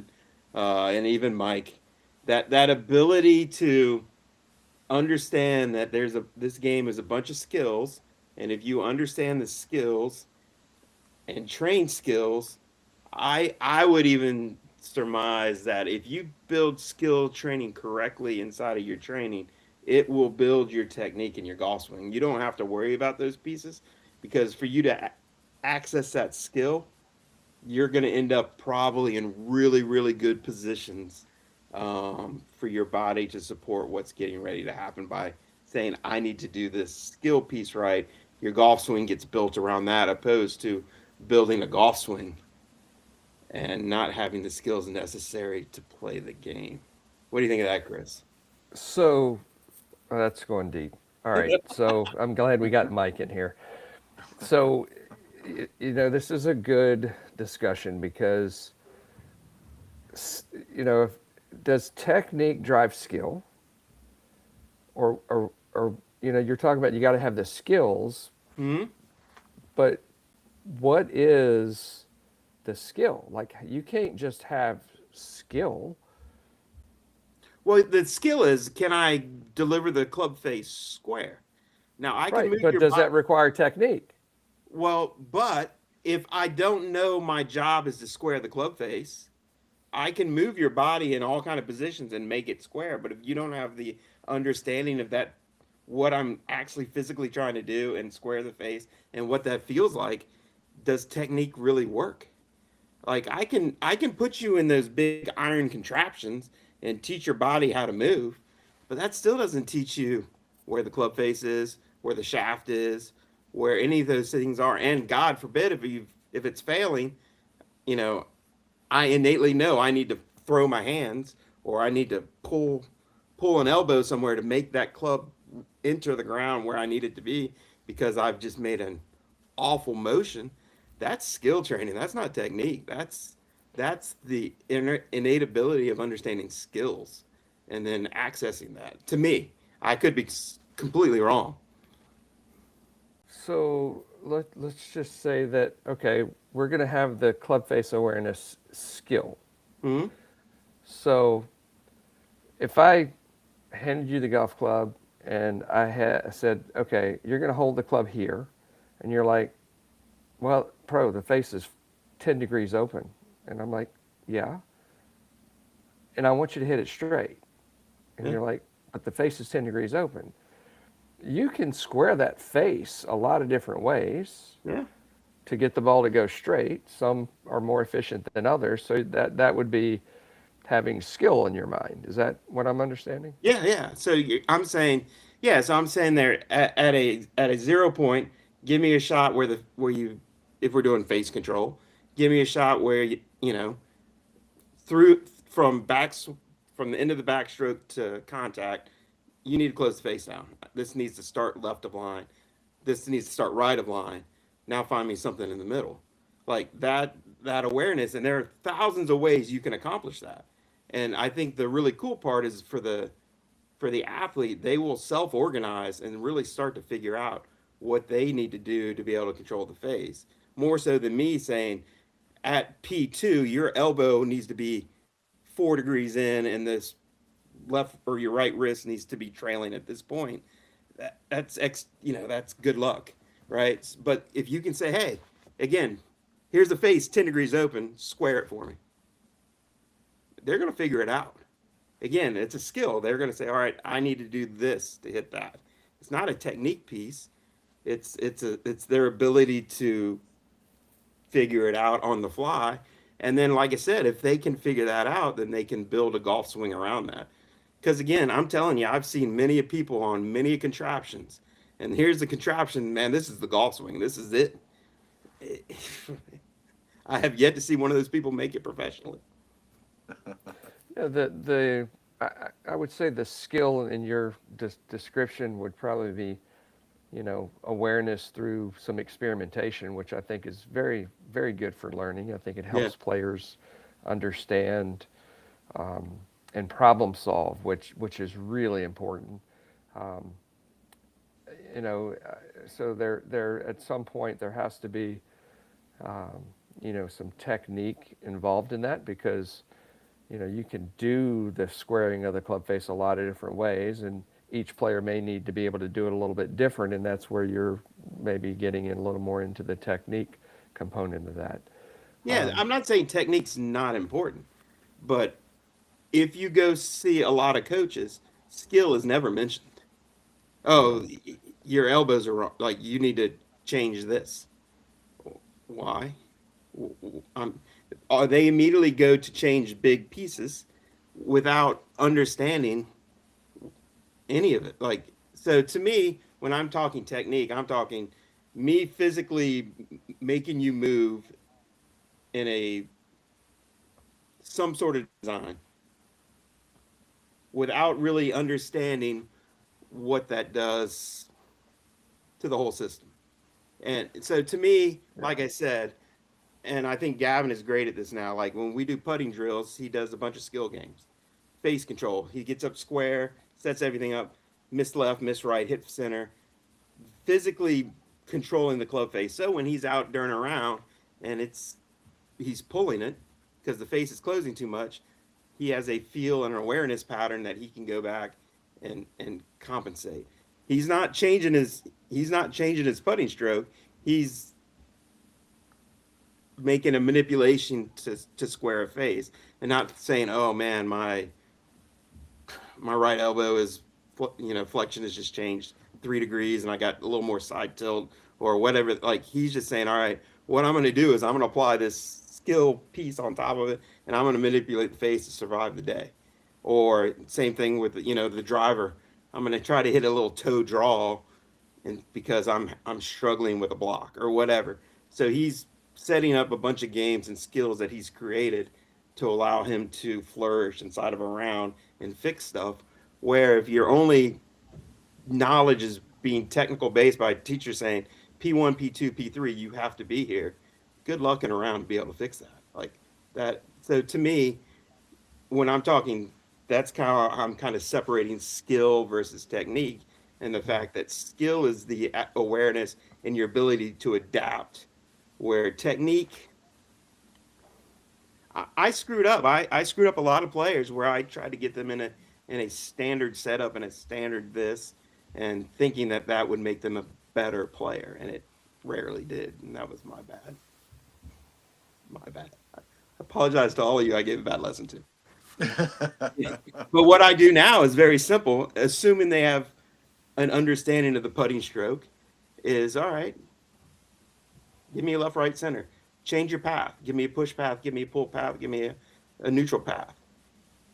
A: and even Mike, that ability to understand that this game is a bunch of skills, and if you understand the skills and train skills, I would even surmise that if you build skill training correctly inside of your training, it will build your technique in your golf swing. You don't have to worry about those pieces because for you to access that skill, you're going to end up probably in really, really good positions for your body to support what's getting ready to happen by saying, I need to do this skill piece right. Your golf swing gets built around that opposed to building a golf swing and not having the skills necessary to play the game. What do you think of that, Chris?
B: So that's going deep. All right. So I'm glad we got Mike in here. So, this is a good discussion because, does technique drive skill? Or you're talking about you got to have the skills,
A: Hmm.
B: but what is the skill? Like, you can't just have skill.
A: Well, the skill is, can I deliver the club face square? Now I can
B: Right.
A: move
B: But
A: your
B: does
A: body.
B: that require technique?
A: Well, but if I don't know my job is to square the club face, I can move your body in all kind of positions and make it square. But if you don't have the understanding of that, what I'm actually physically trying to do and square the face and what that feels like, does technique really work? Like I can put you in those big iron contraptions and teach your body how to move, but that still doesn't teach you where the club face is, where the shaft is, where any of those things are. And God forbid if it's failing, you know, I innately know I need to throw my hands or I need to pull pull an elbow somewhere to make that club enter the ground where I need it to be because I've just made an awful motion. That's skill training. That's not technique. That's the innate ability of understanding skills and then accessing that. To me, I could be completely wrong.
B: So let's just say that, okay, we're going to have the club face awareness skill.
A: Hmm.
B: So if I handed you the golf club and I said, okay, you're going to hold the club here, and you're like, well, pro, the face is 10 degrees open. And I'm like, yeah. And I want you to hit it straight. And
A: Yeah.
B: you're like, but the face is 10 degrees open. You can square that face a lot of different ways
A: Yeah.
B: to get the ball to go straight. Some are more efficient than others. So that would be having skill in your mind. Is that what I'm understanding?
A: Yeah, yeah. So I'm saying, yeah. So I'm saying there at a 0 point, give me a shot where you, if we're doing face control, give me a shot where you know through from the end of the backstroke to contact, you need to close the face down. This needs to start left of line. This needs to start right of line. Now find me something in the middle, like that awareness. And there are thousands of ways you can accomplish that. And I think the really cool part is for the athlete, they will self-organize and really start to figure out what they need to do to be able to control the face. More so than me saying, at P2, your elbow needs to be 4 degrees in, and this left or your right wrist needs to be trailing at this point. That's good luck, right? But if you can say, hey, again, here's the face 10 degrees open, square it for me. They're going to figure it out. Again, it's a skill. They're going to say, all right, I need to do this to hit that. It's not a technique piece. It's their ability to figure it out on the fly. And then, like I said, if they can figure that out, then they can build a golf swing around that. Because again, I'm telling you, I've seen many people on many contraptions. And here's the contraption, man, this is the golf swing. This is it. I have yet to see one of those people make it professionally.
B: Yeah, I would say the skill in your description would probably be, awareness through some experimentation, which I think is very, very good for learning. I think it helps
A: Yeah.
B: players understand and problem solve, which is really important. Um, so there at some point there has to be, some technique involved in that because you can do the squaring of the club face a lot of different ways, and each player may need to be able to do it a little bit different, and that's where you're maybe getting in a little more into the technique component of that.
A: Yeah, I'm not saying technique's not important, but if you go see a lot of coaches, skill is never mentioned. Oh, your elbows are wrong. Like you need to change this. Why? Um, they immediately go to change big pieces without understanding any of it. Like, so to me, when I'm talking technique, I'm talking me physically making you move in a some sort of design without really understanding what that does to the whole system. And so to me, like I said, and I think Gavin is great at this now. Like when we do putting drills, he does a bunch of skill games. Face control. He gets up square, sets everything up, miss left, miss right, hit center, physically controlling the club face. So when he's out during a round and he's pulling it because the face is closing too much, he has a feel and awareness pattern that he can go back and compensate. He's not changing his putting stroke. He's making a manipulation to square a face and not saying, oh man, my right elbow is, flexion has just changed 3 degrees and I got a little more side tilt or whatever. Like he's just saying, all right, what I'm going to do is I'm going to apply this skill piece on top of it and I'm going to manipulate the face to survive the day. Or same thing with, the driver. I'm going to try to hit a little toe draw and because I'm struggling with a block or whatever. So he's setting up a bunch of games and skills that he's created to allow him to flourish inside of a round and fix stuff Where if your only knowledge is being technical based by a teacher saying P1, P2, P3, you have to be here. Good luck and around to be able to fix that. Like that. So to me, when I'm talking, that's how I'm kind of separating skill versus technique, and the fact that skill is the awareness and your ability to adapt, where technique, I screwed up. I screwed up a lot of players where I tried to get them in a standard setup and a standard this, and thinking that that would make them a better player, and it rarely did, and that was my bad. My bad. I apologize to all of you. I gave a bad lesson to. But what I do now is very simple. Assuming they have an understanding of the putting stroke, is all right. Give me a left, right, center. Change your path. Give me a push path. Give me a pull path. Give me a neutral path.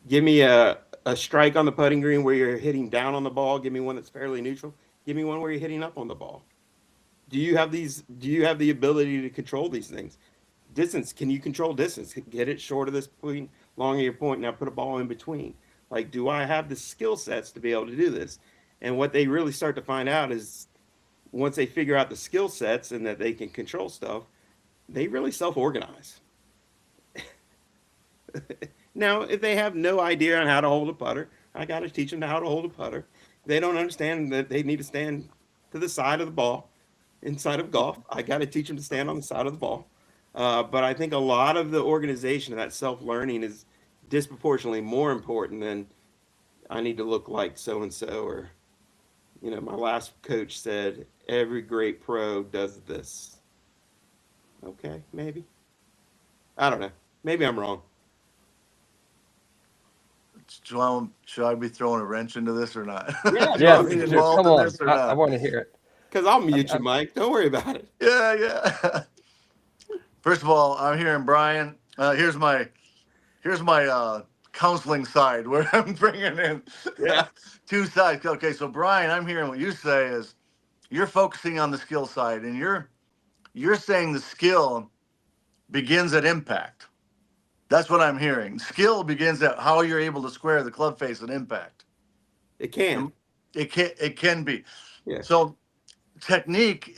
A: Give me a strike on the putting green where you're hitting down on the ball. Give me one that's fairly neutral. Give me one where you're hitting up on the ball. Do you have these? Do you have the ability to control these things? Distance. Can you control distance? Get it short of this point, long of your point. Now put a ball in between. Like, do I have the skill sets to be able to do this? And what they really start to find out is once they figure out the skill sets and that they can control stuff, they really self-organize. Now, if they have no idea on how to hold a putter, I got to teach them how to hold a putter. They don't understand that they need to stand to the side of the ball inside of golf. I got to teach them to stand on the side of the ball. But I think a lot of the organization of that self-learning is disproportionately more important than I need to look like so-and-so, or, my last coach said, every great pro does this. Okay, maybe. I don't know. Maybe I'm wrong.
C: Should I be throwing a wrench into this or not?
A: Yeah,
C: Do you want
A: no,
C: me
A: for sure.
C: involved
B: Come
C: in
B: on,
C: this or
B: I
C: not?
B: want to hear it.
A: Because I'll mute you, Mike. Don't worry about it.
C: Yeah. First of all, I'm hearing Brian. Here's my counseling side where I'm bringing in
A: Yeah.
C: two sides. Okay, so Brian, I'm hearing what you say is you're focusing on the skill side, and you're saying the skill begins at impact. That's what I'm hearing. Skill begins at how you're able to square the club face at impact.
A: It can.
C: And it can be.
A: Yeah.
C: So technique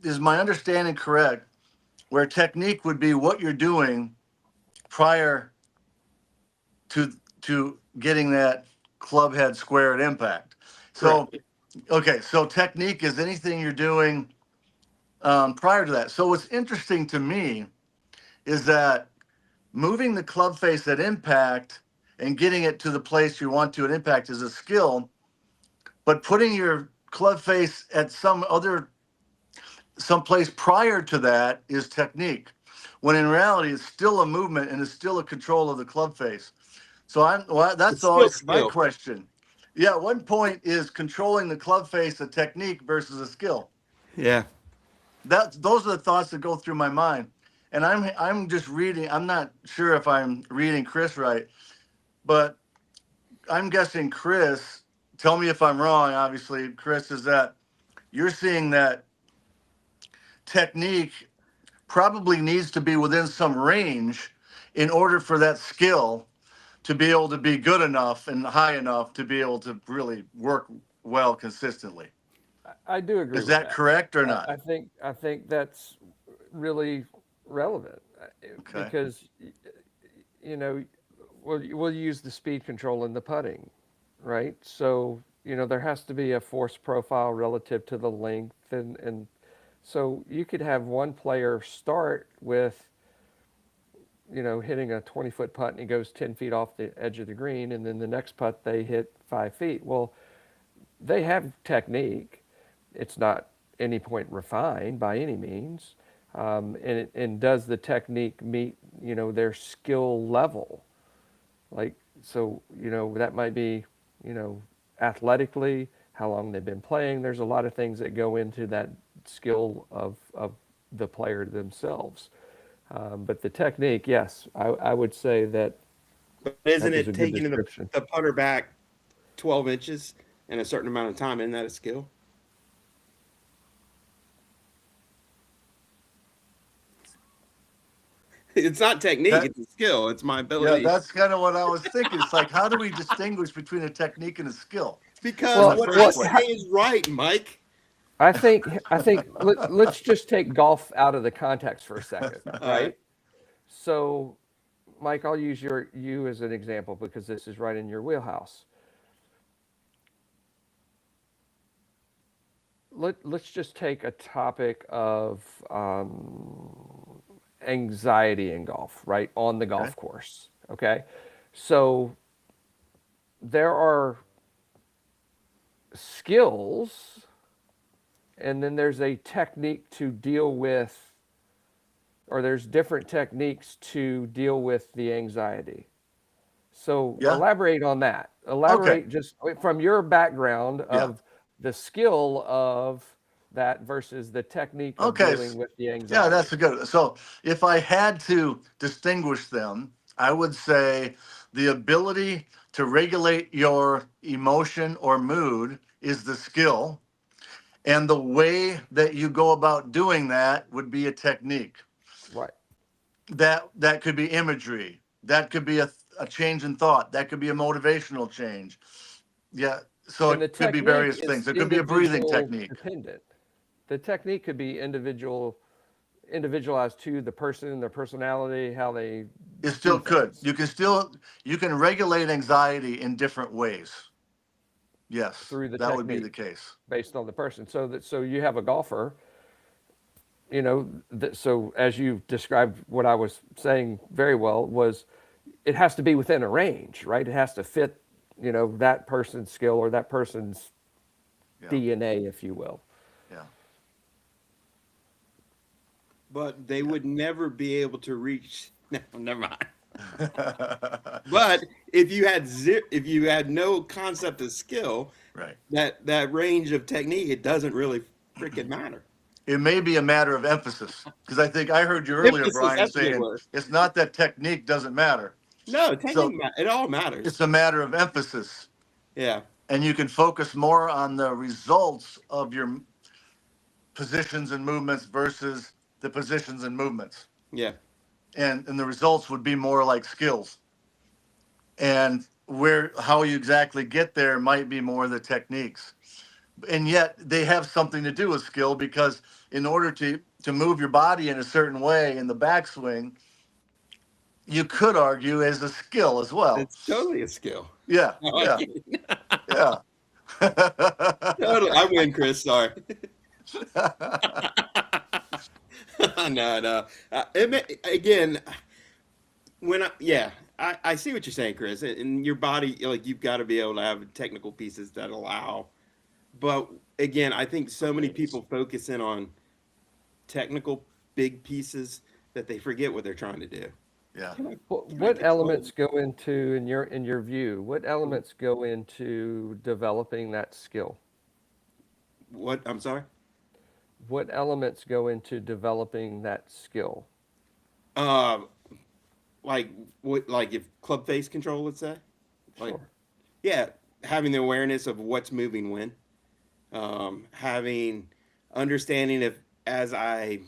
C: is my understanding correct? Where technique would be what you're doing prior to getting that club head square at impact. So
A: Correct.
C: okay, so technique is anything you're doing prior to that. So what's interesting to me is that moving the club face at impact and getting it to the place you want to at impact is a skill, but putting your club face at someplace prior to that is technique. When in reality, it's still a movement and it's still a control of the club face. So that's
A: It's still
C: always my
A: skill.
C: question. Yeah, one point is controlling the club face a technique versus a skill.
A: Yeah.
C: Those are the thoughts that go through my mind. And I'm just reading. I'm not sure if I'm reading Chris right, but I'm guessing Chris. Tell me if I'm wrong. Obviously, Chris, is that you're seeing that technique probably needs to be within some range in order for that skill to be able to be good enough and high enough to be able to really work well consistently.
B: I do agree
C: Is
B: with
C: that
B: that.
C: correct or not?
B: I think that's really relevant
C: Okay.
B: because you know we'll use the speed control in the putting, right? So there has to be a force profile relative to the length, and so you could have one player start with hitting a 20-foot putt and he goes 10 feet off the edge of the green, and then the next putt they hit 5 feet. Well, they have technique. It's not any point refined by any means. And does the technique meet, their skill level? Like, so, that might be, athletically, how long they've been playing. There's a lot of things that go into that skill of the player themselves. But the technique, yes, I would say that
A: But isn't
B: that is a
A: it
B: good
A: taking
B: description.
A: the putter back 12 inches in a certain amount of time? Isn't that a skill? It's not technique,
C: That,
A: it's a skill. It's my
C: yeah,
A: ability.
C: that's kind of what I was thinking. It's like, how do we distinguish between a technique and a skill in
A: Because
C: the
B: Well,
A: what I
C: first
B: well,
C: place?
A: say is right, Mike.
B: I think let's just take golf out of the context for a second,
A: All right.
B: right? So, Mike, I'll use you as an example because this is right in your wheelhouse. Let's just take a topic of anxiety in golf, right? On the
C: Okay.
B: golf course. Okay. So there are skills, and then there's a technique to deal with, or there's different techniques to deal with the anxiety. So
C: Yeah.
B: elaborate on that.
C: Okay.
B: Elaborate just from your background
C: Yeah.
B: of the skill of that versus the technique of
C: Okay.
B: dealing with the
C: Yeah,
B: anxiety.
C: that's a good. So if I had to distinguish them, I would say the ability to regulate your emotion or mood is the skill, and the way that you go about doing that would be a technique.
B: Right.
C: That could be imagery. That could be a change in thought. That could be a motivational change. Yeah. So
B: And
C: it
B: the
C: could be
B: technique
C: various
B: is
C: things. It could be a breathing
B: individual
C: technique.
B: dependent. The technique could be individualized to the person, their personality, how they
C: It
B: do
C: still could.
B: things
C: You can regulate anxiety in different ways. Yes,
B: through the
C: that would be the
B: technique
C: case.
B: based on the person. So you have a golfer, so as you described, what I was saying very well was it has to be within a range, right? It has to fit, that person's skill or that person's
C: Yeah,
B: DNA, if you will.
C: yeah.
A: But they would never be able to reach. No, never mind. But if you had no concept of skill,
C: Right.
A: that range of technique, it doesn't really freaking matter.
C: It may be a matter of emphasis because I think I heard you earlier,
A: Emphasis,
C: Brian,
A: that's a good
C: saying
A: word.
C: it's not that technique doesn't matter.
A: No,
C: So
A: it all
C: it's
A: matters.
C: a matter of emphasis,
A: Yeah,
C: and you can focus more on the results of your positions and movements versus the positions and movements.
A: yeah,
C: And the results would be more like skills. And where how you exactly get there might be more the techniques. And yet they have something to do with skill because in order to move your body in a certain way in the backswing, you could argue as a skill as well.
A: it's totally a skill.
C: Yeah,
A: I like
C: yeah,
A: it.
C: yeah.
A: Totally, I win, Chris. Sorry. No, no. Again, I see what you're saying, Chris. And your body, like you've got to be able to have technical pieces that allow. But again, I think so many people focus in on technical big pieces that they forget what they're trying to do.
C: Yeah.
A: Can I
B: What
A: control?
B: elements go into, in your view, what elements go into developing that skill?
A: What? I'm sorry.
B: What elements go into developing that skill?
A: Uh, like what? Like if club face control, let's say. Like,
B: Sure.
A: yeah, having the awareness of what's moving when, having understanding if as I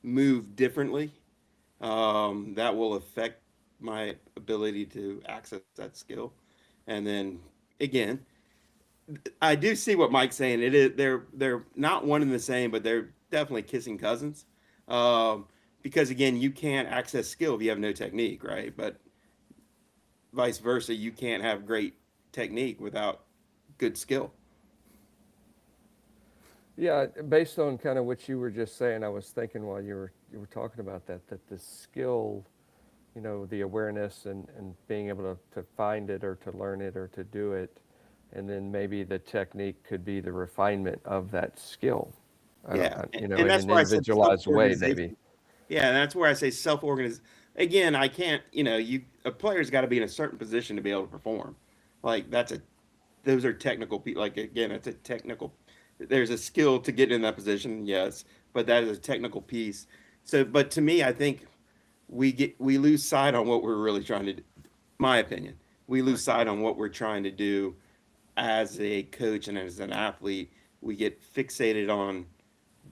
A: move differently, that will affect my ability to access that skill. And then again, I do see what Mike's saying. It is they're not one and the same, but they're definitely kissing cousins. Um, because again, you can't access skill if you have no technique, right? But vice versa, you can't have great technique without good skill.
B: Yeah, based on kind of what you were just saying, I was thinking while you were talking about that the skill, the awareness and being able to find it or to learn it or to do it, and then maybe the technique could be the refinement of that skill. I don't,
A: Yeah,
B: in
A: and that's
B: an
A: where I said self
B: individualized way, maybe.
A: organization. Yeah, and that's where I say self organize. Again, I can't. A player's got to be in a certain position to be able to perform. Like those are technical. Like again, it's a technical. There's a skill to get in that position, yes, but that is a technical piece. So, but to me, I think we lose sight on what we're really trying to do. My opinion, we lose
C: Right.
A: sight on what we're trying to do as a coach and as an athlete. We get fixated on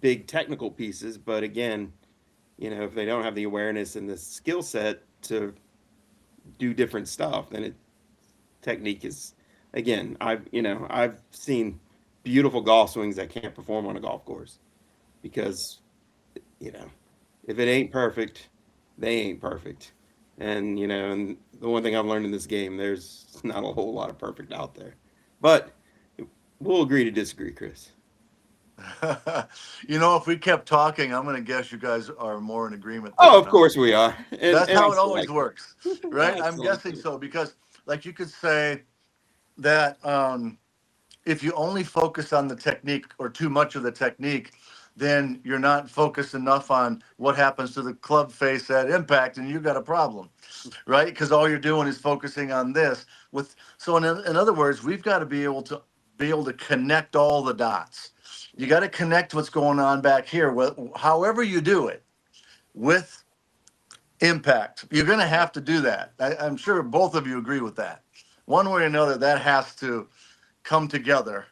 A: big technical pieces, but again, if they don't have the awareness and the skill set to do different stuff, then technique is, again, I've seen beautiful golf swings that can't perform on a golf course because, you know, if it ain't perfect, they ain't perfect. And the one thing I've learned in this game, there's not a whole lot of perfect out there. But we'll agree to disagree, Chris.
C: If we kept talking, I'm going to guess you guys are more in agreement
A: Oh,
C: than
A: of course we are.
C: That's
A: And I
C: how it
A: still
C: always
A: like it.
C: works, right?
A: I
C: I'm
A: still like
C: guessing
A: it.
C: so because, like, you could say that if you only focus on the technique or too much of the technique, then you're not focused enough on what happens to the club face at impact, and you got a problem, right? Because all you're doing is focusing on this. In other words, we've got to be able to connect all the dots. You got to connect what's going on back here, however you do it, with impact. You're going to have to do that. I'm sure both of you agree with that. One way or another, that has to come together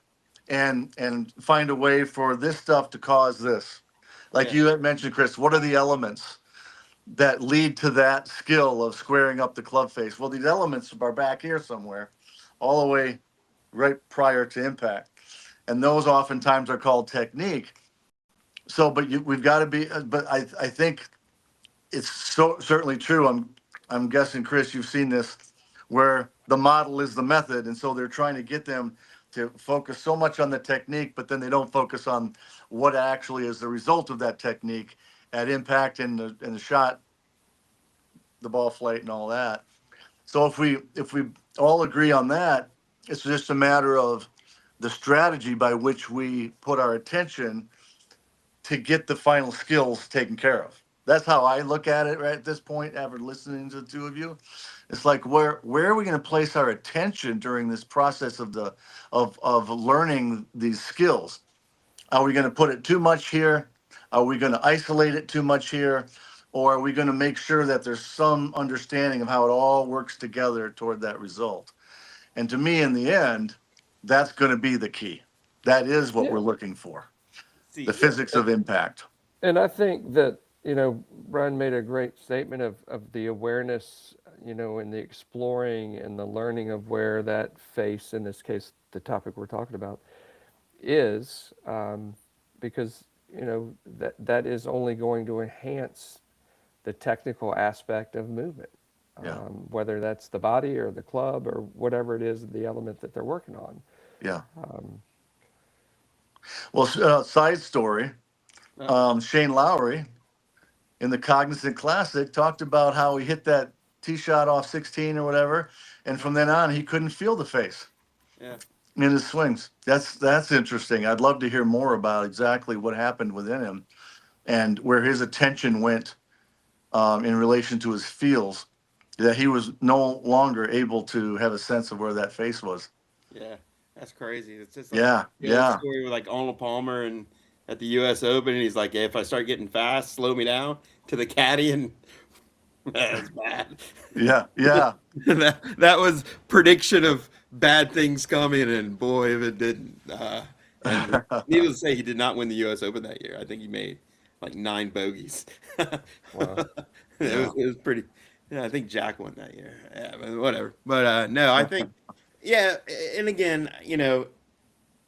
C: and find a way for this stuff to cause this. Like
A: Yeah.
C: you had mentioned, Chris, what are the elements that lead to that skill of squaring up the club face? Well, these elements are back here somewhere, all the way right prior to impact. And those oftentimes are called technique. So, we've got to be, but I think it's certainly true. I'm guessing, Chris, you've seen this, where the model is the method, and so they're trying to get them to focus so much on the technique, but then they don't focus on what actually is the result of that technique at impact and the shot, the ball flight, and all that. So if we all agree on that, it's just a matter of the strategy by which we put our attention to get the final skills taken care of. That's how I look at it right at this point after listening to the two of you. It's like where are we going to place our attention during this process of learning these skills? Are we going to put it too much here? Are we going to isolate it too much here? Or are we going to make sure that there's some understanding of how it all works together toward that result? And to me, in the end, that's going to be the key. That is what
B: Yeah.
C: we're looking for, the
A: See,
C: physics of impact.
B: And I think that, Brian made a great statement of the awareness, and the exploring and the learning of where that face, in this case, the topic we're talking about, is, because, that is only going to enhance the technical aspect of movement,
C: Yeah.
B: whether that's the body or the club or whatever it is, the element that they're working on.
C: Yeah.
B: Um,
C: Well, side story,
A: oh,
C: Shane Lowry in the Cognizant Classic talked about how he hit that tee shot off 16 or whatever, and from then on he couldn't feel the face
A: yeah.
C: in his swings. That's interesting. I'd love to hear more about exactly what happened within him and where his attention went in relation to his feels, that he was no longer able to have a sense of where that face was.
A: Yeah, that's crazy. It's just like
C: Yeah,
A: the old
C: yeah,
A: story with like Arnold Palmer and at the U.S. Open, and he's like, "If I start getting fast, slow me down." To the caddy, and that's bad.
C: yeah, yeah.
A: That was prediction of bad things coming, and boy, if it didn't. And needless to say, he did not win the U.S. Open that year. I think he made like 9 bogeys.
B: wow.
C: Yeah.
A: It was pretty. Yeah, I think Jack won that year. Yeah, but whatever. But no, I think yeah, and again,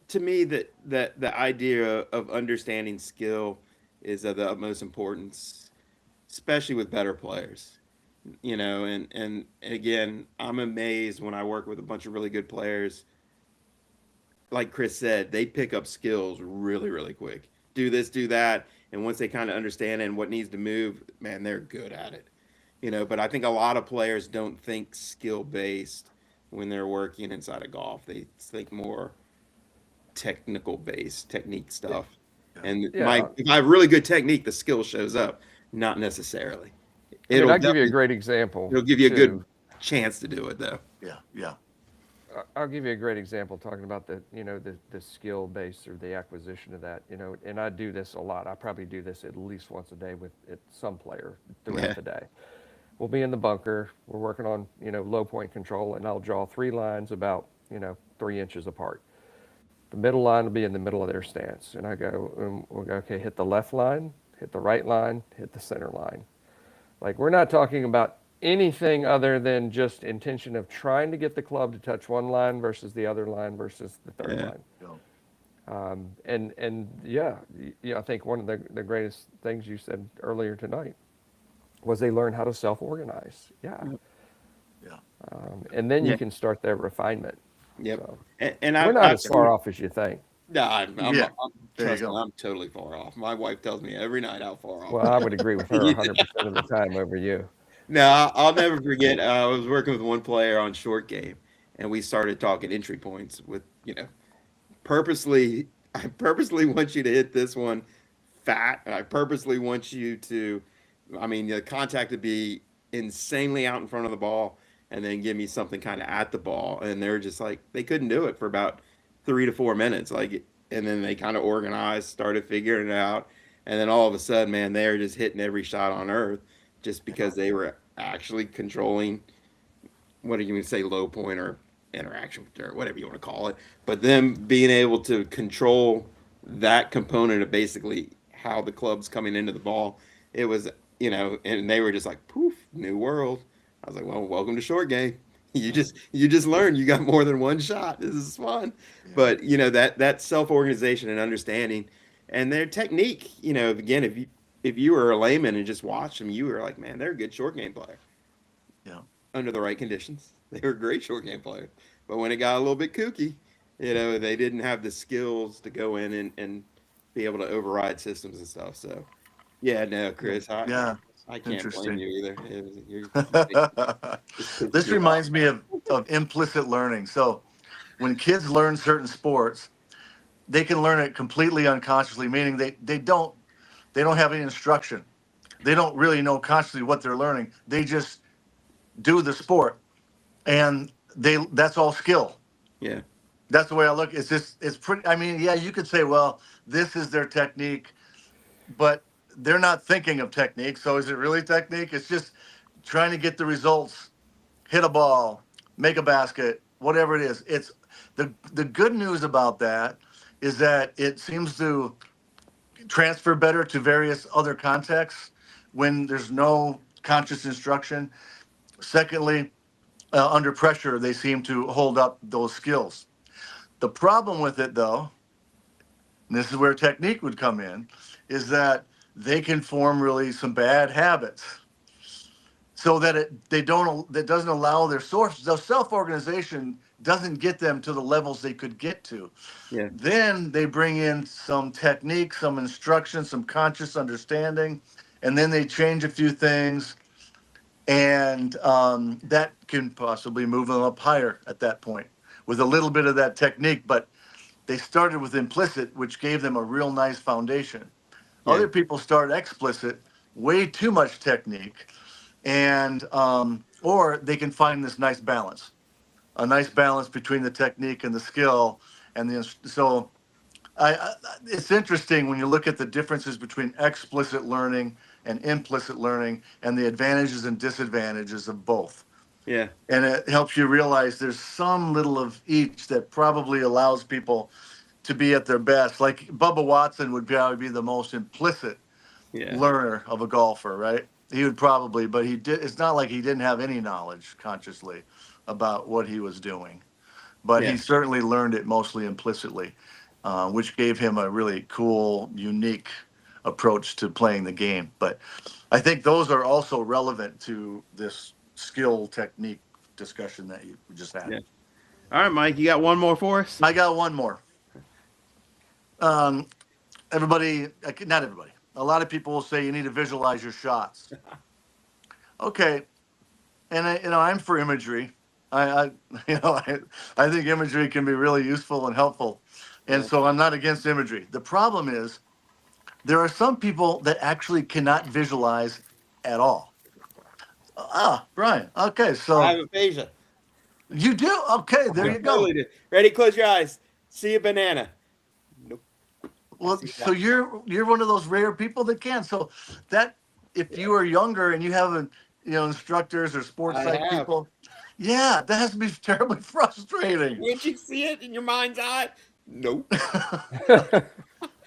A: to me that the idea of understanding skill is of the utmost importance, especially with better players. And again, I'm amazed when I work with a bunch of really good players. Like Chris said, they pick up skills really, really quick. Do this, do that, and once they kind of understand it and what needs to move, man, they're good at it. But I think a lot of players don't think skill based when they're working inside of golf. They think more technical based technique stuff. And
B: Yeah.
A: if I have really good technique, the skill shows up. Not necessarily.
B: I mean,
A: It'll
B: I'll give you a
A: definitely
B: great example
A: it'll give you a
B: too.
A: good chance to do it though.
C: Yeah, yeah,
B: I'll give you a great example talking about the skill base or the acquisition of that, and I do this a lot. I probably do this at least once a day with some player throughout
A: Yeah.
B: the day. We'll be in the bunker. We're working on, low point control, and I'll draw 3 lines about, 3 inches apart. The middle line will be in the middle of their stance. And we'll go, okay, hit the left line, hit the right line, hit the center line. Like, we're not talking about anything other than just intention of trying to get the club to touch one line versus the other line versus the third
A: Yeah.
B: line.
C: Yeah.
B: And yeah, I think one of the greatest things you said earlier tonight was they learn how to self-organize. Yeah.
C: Yeah.
B: And then
A: Yeah.
B: you can start that refinement.
A: Yep.
B: So
A: And
B: we're not as far off as you think.
A: No,
C: Yeah. There you
A: trust me,
C: go.
A: I'm totally far off. My wife tells me every night how far off.
B: Well, I would agree with her
A: Yeah.
B: 100% of the time over you.
A: No, I'll never forget. I was working with one player on short game, and we started talking entry points with, purposely, I purposely want you to hit this one fat, and I purposely want you to, I mean, the contact to be insanely out in front of the ball, and then give me something kind of at the ball. And they're just like, they couldn't do it for about 3 to 4 minutes. Like, and then they kind of organized, started figuring it out. And then all of a sudden, man, they're just hitting every shot on earth just because they were actually controlling, what do you say, low point or interaction or whatever you want to call it, but them being able to control that component of basically how the club's coming into the ball. It was, and they were just like, poof, new world. I was like, well, welcome to short game. You just learned you got more than one shot. This is fun.
C: Yeah.
A: But that self-organization and understanding and their technique, again, if you were a layman and just watched them, you were like, man, they're a good short game player.
C: Yeah.
A: Under the right conditions. They were a great short game players. But when it got a little bit kooky, they didn't have the skills to go in and be able to override systems and stuff. So, yeah, no, Chris,
C: Yeah.
A: I can't
C: Interesting.
A: blame you either.
C: This reminds me of implicit learning. So when kids learn certain sports, they can learn it completely unconsciously, meaning they don't have any instruction. They don't really know consciously what they're learning. They just do the sport, and that's all skill.
A: Yeah.
C: That's the way I look. It's pretty. I mean, yeah, you could say, well, this is their technique, but they're not thinking of technique. So is it really technique? It's just trying to get the results, hit a ball, make a basket, whatever it is. It's the good news about that is that it seems to transfer better to various other contexts when there's no conscious instruction. Secondly, under pressure, they seem to hold up those skills. The problem with it, though, and this is where technique would come in, is that they can form really some bad habits, so that that doesn't allow their self-organization doesn't get them to the levels they could get to.
A: Yeah.
C: Then they bring in some technique, some instruction, some conscious understanding, and then they change a few things, and that can possibly move them up higher at that point with a little bit of that technique. But they started with implicit, which gave them a real nice foundation.
A: Yeah.
C: Other people start explicit, way too much technique, and or they can find this nice balance, a nice balance between the technique and the skill. And so it's interesting when you look at the differences between explicit learning and implicit learning and the advantages and disadvantages of both.
A: Yeah.
C: And it helps you realize there's some little of each that probably allows people to be at their best. Like Bubba Watson would probably be the most implicit
A: Yeah.
C: learner of a golfer, right? He would probably, but it's not like he didn't have any knowledge consciously about what he was doing. But
A: Yeah.
C: he certainly learned it mostly implicitly, which gave him a really cool, unique approach to playing the game. But I think those are also relevant to this skill technique discussion that you just had.
A: Yeah. All right, Mike, you got one more for us?
C: I got one more. Everybody, not everybody, a lot of people will say you need to visualize your shots. Okay. And I'm for imagery. I think imagery can be really useful and helpful. And
A: Yeah.
C: so I'm not against imagery. The problem is there are some people that actually cannot visualize at all. Brian. Okay.
A: I
C: So
A: have aphasia.
C: you do. Okay. There you go.
A: Totally do. Ready? Close your eyes. See a banana. Nope.
C: Well, so you're one of those rare people that can. So that if you are younger and you have instructors or sports
A: I
C: psych
A: have.
C: people, yeah, that has to be terribly frustrating.
A: Can't you see it in your mind's eye? Nope.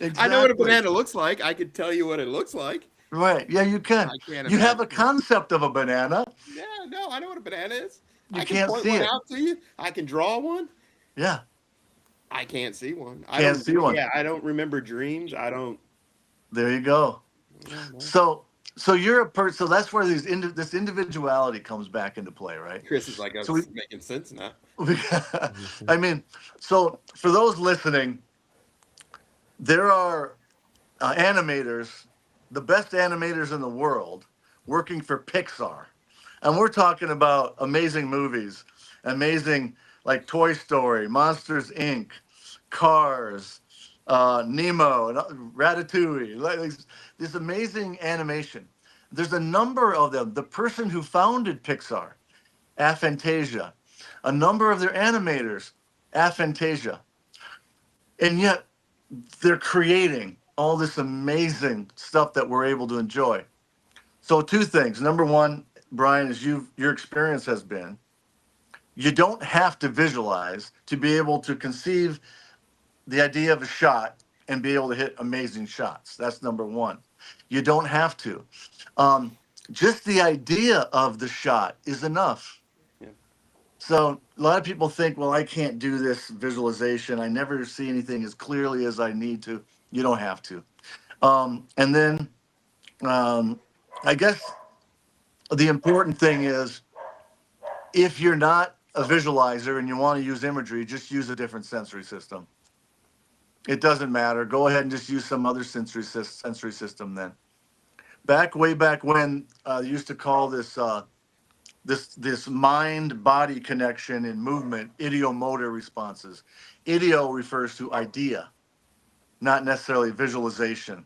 A: I know what a
C: Exactly.
A: banana looks like. I could tell you what it looks like.
C: Right. Yeah, you can.
A: I can't
C: You have a
A: imagine.
C: concept of a banana.
A: Yeah, no, I know what a banana is.
C: You
A: I can
C: can't
A: point
C: see
A: one
C: it.
A: out to you. I can draw one.
C: Yeah.
A: I can't see one. I
C: Can't
A: don't.
C: see one.
A: Yeah, I don't remember dreams. I don't.
C: There you go.
A: Yeah, no.
C: So you're a person. So that's where this individuality comes back into play, right?
A: Chris is like,
C: So we,
A: it's making sense now.
C: I mean, so for those listening, there are animators, the best animators in the world, working for Pixar, and we're talking about amazing movies, amazing like Toy Story, Monsters Inc., Cars, Nemo, and Ratatouille, like this amazing animation. There's a number of them. The person who founded Pixar, Aphantasia, a number of their animators, Aphantasia, and yet they're creating all this amazing stuff that we're able to enjoy. So two things. Number one, Brian, is your experience has been, you don't have to visualize to be able to conceive the idea of a shot and be able to hit amazing shots. That's number one. You don't have to. Just the idea of the shot is enough.
A: Yeah.
C: So a lot of people think, well, I can't do this visualization. I never see anything as clearly as I need to. You don't have to. And then I guess the important thing is, if you're not a visualizer and you want to use imagery, just use a different sensory system. It doesn't matter. Go ahead and just use some other sensory system then. Way back when, they used to call this mind body connection in movement ideomotor responses. Ideo refers to idea, not necessarily visualization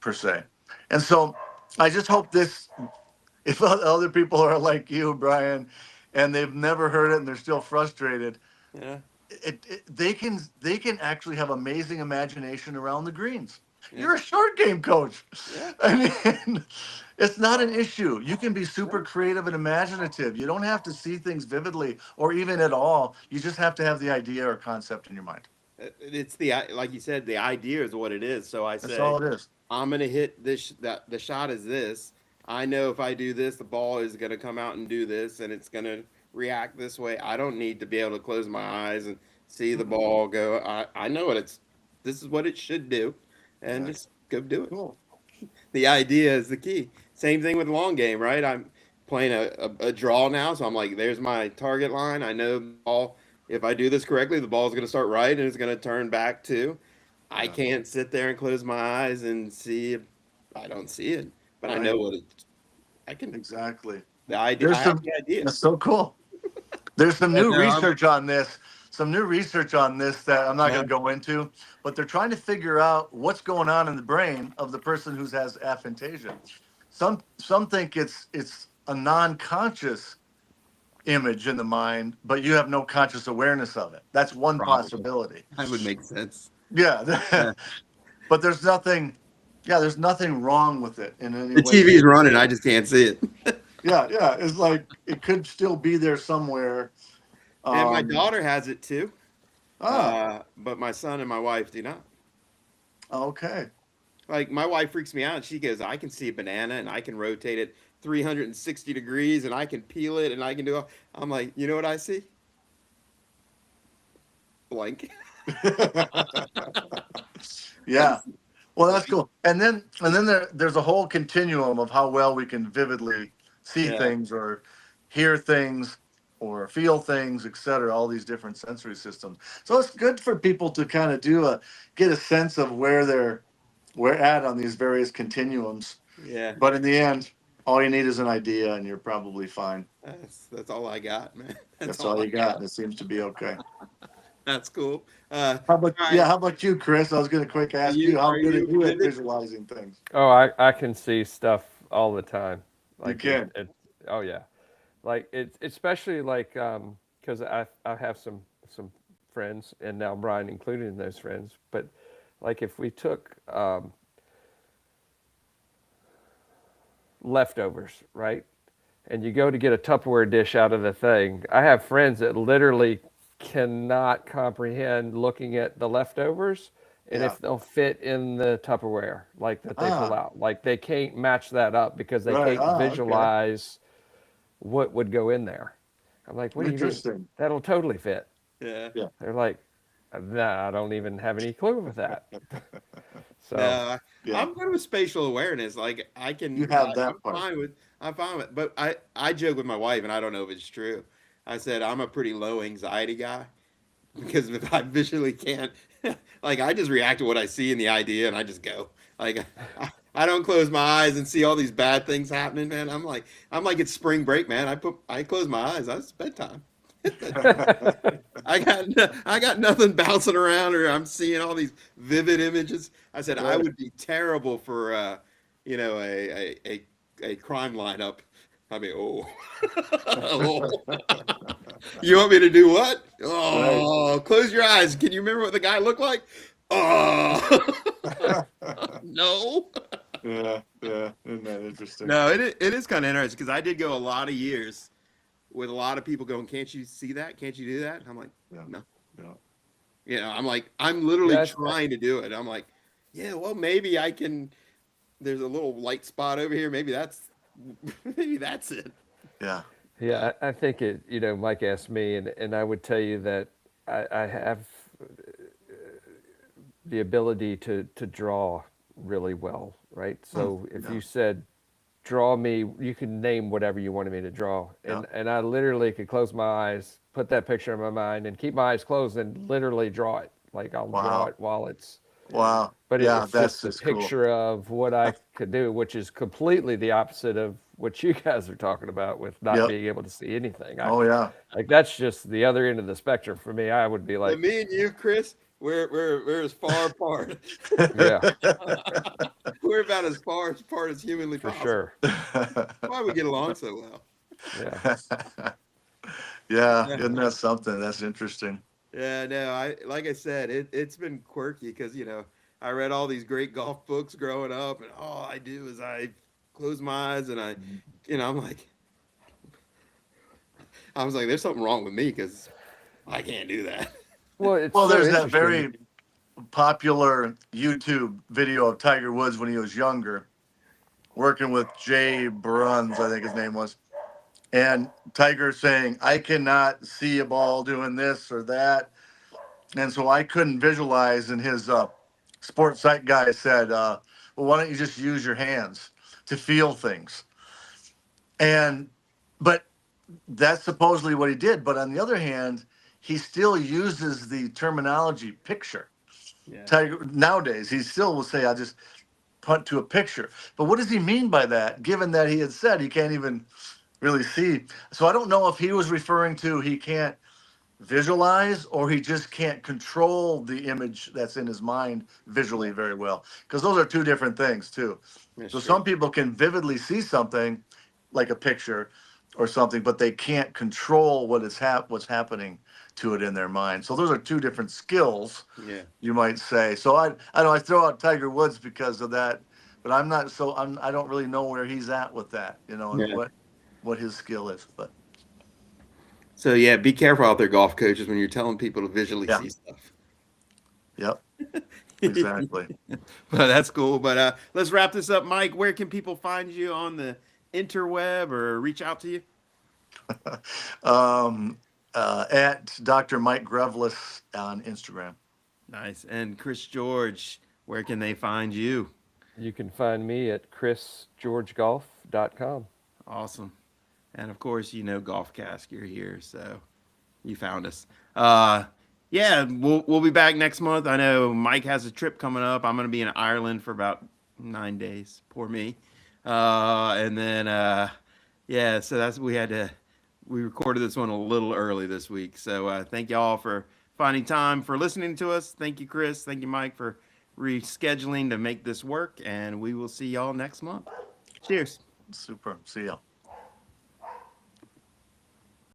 C: per se. And so I just hope this, if other people are like you, Brian, and they've never heard it and they're still frustrated,
A: Yeah.
C: they can actually have amazing imagination around the greens.
A: Yeah.
C: You're a short game coach.
A: Yeah.
C: I mean, it's not an issue. You can be super creative and imaginative. You don't have to see things vividly or even at all. You just have to have the idea or concept in your mind.
A: It's like you said, the idea is what it is. So I
C: That's
A: say,
C: all it is.
A: I'm gonna hit this. That the shot is this. I know if I do this, the ball is gonna come out and do this, and it's gonna react this way. I don't need to be able to close my eyes and see the ball go. I know what it's. This is what it should do, and
C: Right.
A: just go do it.
C: Cool.
A: The idea is the key. Same thing with long game, right? I'm playing a draw now, so I'm like, there's my target line. I know the ball. If I do this correctly, the ball is going to start right and it's going to turn back too. I
C: Yeah.
A: can't sit there and close my eyes and see if I don't see it, but I
C: Right.
A: know what it. I can.
C: Exactly.
A: The idea. I have the idea.
C: That's so cool. There's some
A: Yeah,
C: new
A: no,
C: research on this. Some new research on this that I'm not going to go into, but they're trying to figure out what's going on in the brain of the person who has aphantasia. Some think it's a non-conscious image in the mind, but you have no conscious awareness of it. That's one
A: Probably.
C: possibility.
A: That would make sense.
C: Yeah.
A: Yeah.
C: But there's nothing. Yeah, there's nothing wrong with it in any
A: The
C: way.
A: TV's running. I just can't see it.
C: Yeah. It's like it could still be there somewhere.
A: And my daughter has it too.
C: Oh,
A: But my son and my wife do not.
C: okay.
A: Like my wife freaks me out. She goes, I can see a banana and I can rotate it 360 degrees and I can peel it and I can do all. I'm like, you know what I see? Blank.
C: Yeah. Well, that's cool. And then there's a whole continuum of how well we can vividly see
A: Yeah.
C: things or hear things or feel things, et cetera, all these different sensory systems. So it's good for people to kind of get a sense of where we're at on these various continuums.
A: Yeah.
C: But in the end, all you need is an idea and you're probably fine.
A: That's all I got, man.
C: That's all you got. And it seems to be okay.
A: That's cool.
C: How about,
A: all right.
C: yeah, how about you, Chris? I was going to quick ask you, how good are you at visualizing things?
B: Oh, I can see stuff all the time. Like
C: can?
B: Oh yeah, like it's especially like because I have some friends, and now Brian included in those friends. But like if we took leftovers, right, and you go to get a Tupperware dish out of the thing, I have friends that literally cannot comprehend looking at the leftovers and
C: Yeah.
B: if they'll fit in the Tupperware like that they pull out. Like they can't match that up because they
C: Right.
B: can't
C: Okay.
B: visualize what would go in there. I'm like, what do you mean?
C: Interesting.
B: That'll totally fit.
A: Yeah.
C: Yeah.
B: They're like, nah, I don't even have any clue with that.
A: No,
B: So
C: Yeah.
A: I'm good with spatial awareness. Like
C: You have
A: I'm
C: that part.
A: fine with, but I joke with my wife, and I don't know if it's true. I said I'm a pretty low anxiety guy because if I visually can't, like I just react to what I see in the idea, and I just go. Like I don't close my eyes and see all these bad things happening, man. I'm like it's spring break, man. I close my eyes. It's bedtime. I got nothing bouncing around, or I'm seeing all these vivid images. I said I
C: Right.
A: would be terrible for you know, a crime lineup. I mean, oh, oh. You want me to do what?
C: Right.
A: Oh, close your eyes. Can you remember what the guy looked like? Oh, no.
C: Yeah. Yeah. Isn't that interesting?
A: No, it is kind of interesting because I did go a lot of years with a lot of people going, "Can't you see that? Can't you do that?" And I'm like,
C: Yeah.
A: "No."
C: Yeah.
A: You know, I'm like, I'm literally
B: yeah,
A: trying to do it. I'm like, yeah, well, maybe I can. There's a little light spot over here. Maybe that's it.
C: Yeah.
B: yeah, I think it. You know, Mike asked me, and I would tell you that I have the ability to draw really well, right? So if
C: Yeah.
B: you said draw me, you can name whatever you wanted me to draw,
C: Yeah.
B: and I literally could close my eyes, put that picture in my mind, and keep my eyes closed and literally draw it. Like I'll draw
C: Wow.
B: it while it's,
A: Yeah.
C: Wow.
B: but
C: Yeah.
B: it's
C: That's
B: just the
C: just cool.
B: picture of what I could do, which is completely the opposite of what you guys are talking about with not
C: Yep.
B: being able to see anything.
C: Oh yeah.
B: Like that's just the other end of the spectrum for me. I would be
A: So
B: like,
A: me and you, Chris, we're as far apart.
B: yeah,
A: We're about as far apart as humanly
B: for
A: possible.
B: sure.
A: Why we get along so well?
B: Yeah.
C: Yeah.
A: Yeah.
C: Isn't that something? That's interesting.
A: Yeah, no, I like I said, it's been quirky because you know I read all these great golf books growing up, and all I do is I close my eyes and you know, I was like, there's something wrong with me because I can't do that.
B: Well, it's
C: Well,
B: so
C: there's that
B: interesting.
C: very popular YouTube video of Tiger Woods when he was younger, working with Jay Bruns, I think his name was. And Tiger saying, I cannot see a ball doing this or that. And so I couldn't visualize. And his sports site guy said, well, why don't you just use your hands to feel things? And, but that's supposedly what he did. But on the other hand, he still uses the terminology picture.
A: Yeah.
C: Tiger nowadays, he still will say, I just punt to a picture. But what does he mean by that, given that he had said he can't even really see? So I don't know if he was referring to he can't visualize or he just can't control the image that's in his mind visually very well. Because those are two different things, too.
A: That's
C: So
A: true.
C: some people can vividly see something like a picture or something, but they can't control what's happening to it in their mind. So those are two different skills,
A: Yeah.
C: you might say. So I know I throw out Tiger Woods because of that, but I'm not so I don't really know where he's at with that, and
A: Yeah.
C: what his skill is. But
A: So yeah, be careful out there, golf coaches, when you're telling people to visually
C: yeah,
A: see stuff.
C: yep, exactly.
A: But that's cool. But let's wrap this up, Mike. Where can people find you on the interweb or reach out to you?
C: um, at Dr. Mike Grevlos on Instagram.
A: Nice. And Chris George, where can they find you?
B: You can find me at chrisgeorgegolf.com.
A: Awesome. And of course, you know Golfcast, you're here, so you found us. Yeah, we'll be back next month. I know Mike has a trip coming up. I'm going to be in Ireland for about 9 days. Poor me. And then yeah, so that's we recorded this one a little early this week. So thank y'all for finding time for listening to us. Thank you, Chris. Thank you, Mike, for rescheduling to make this work. And we will see y'all next month. Cheers.
C: Super. See ya.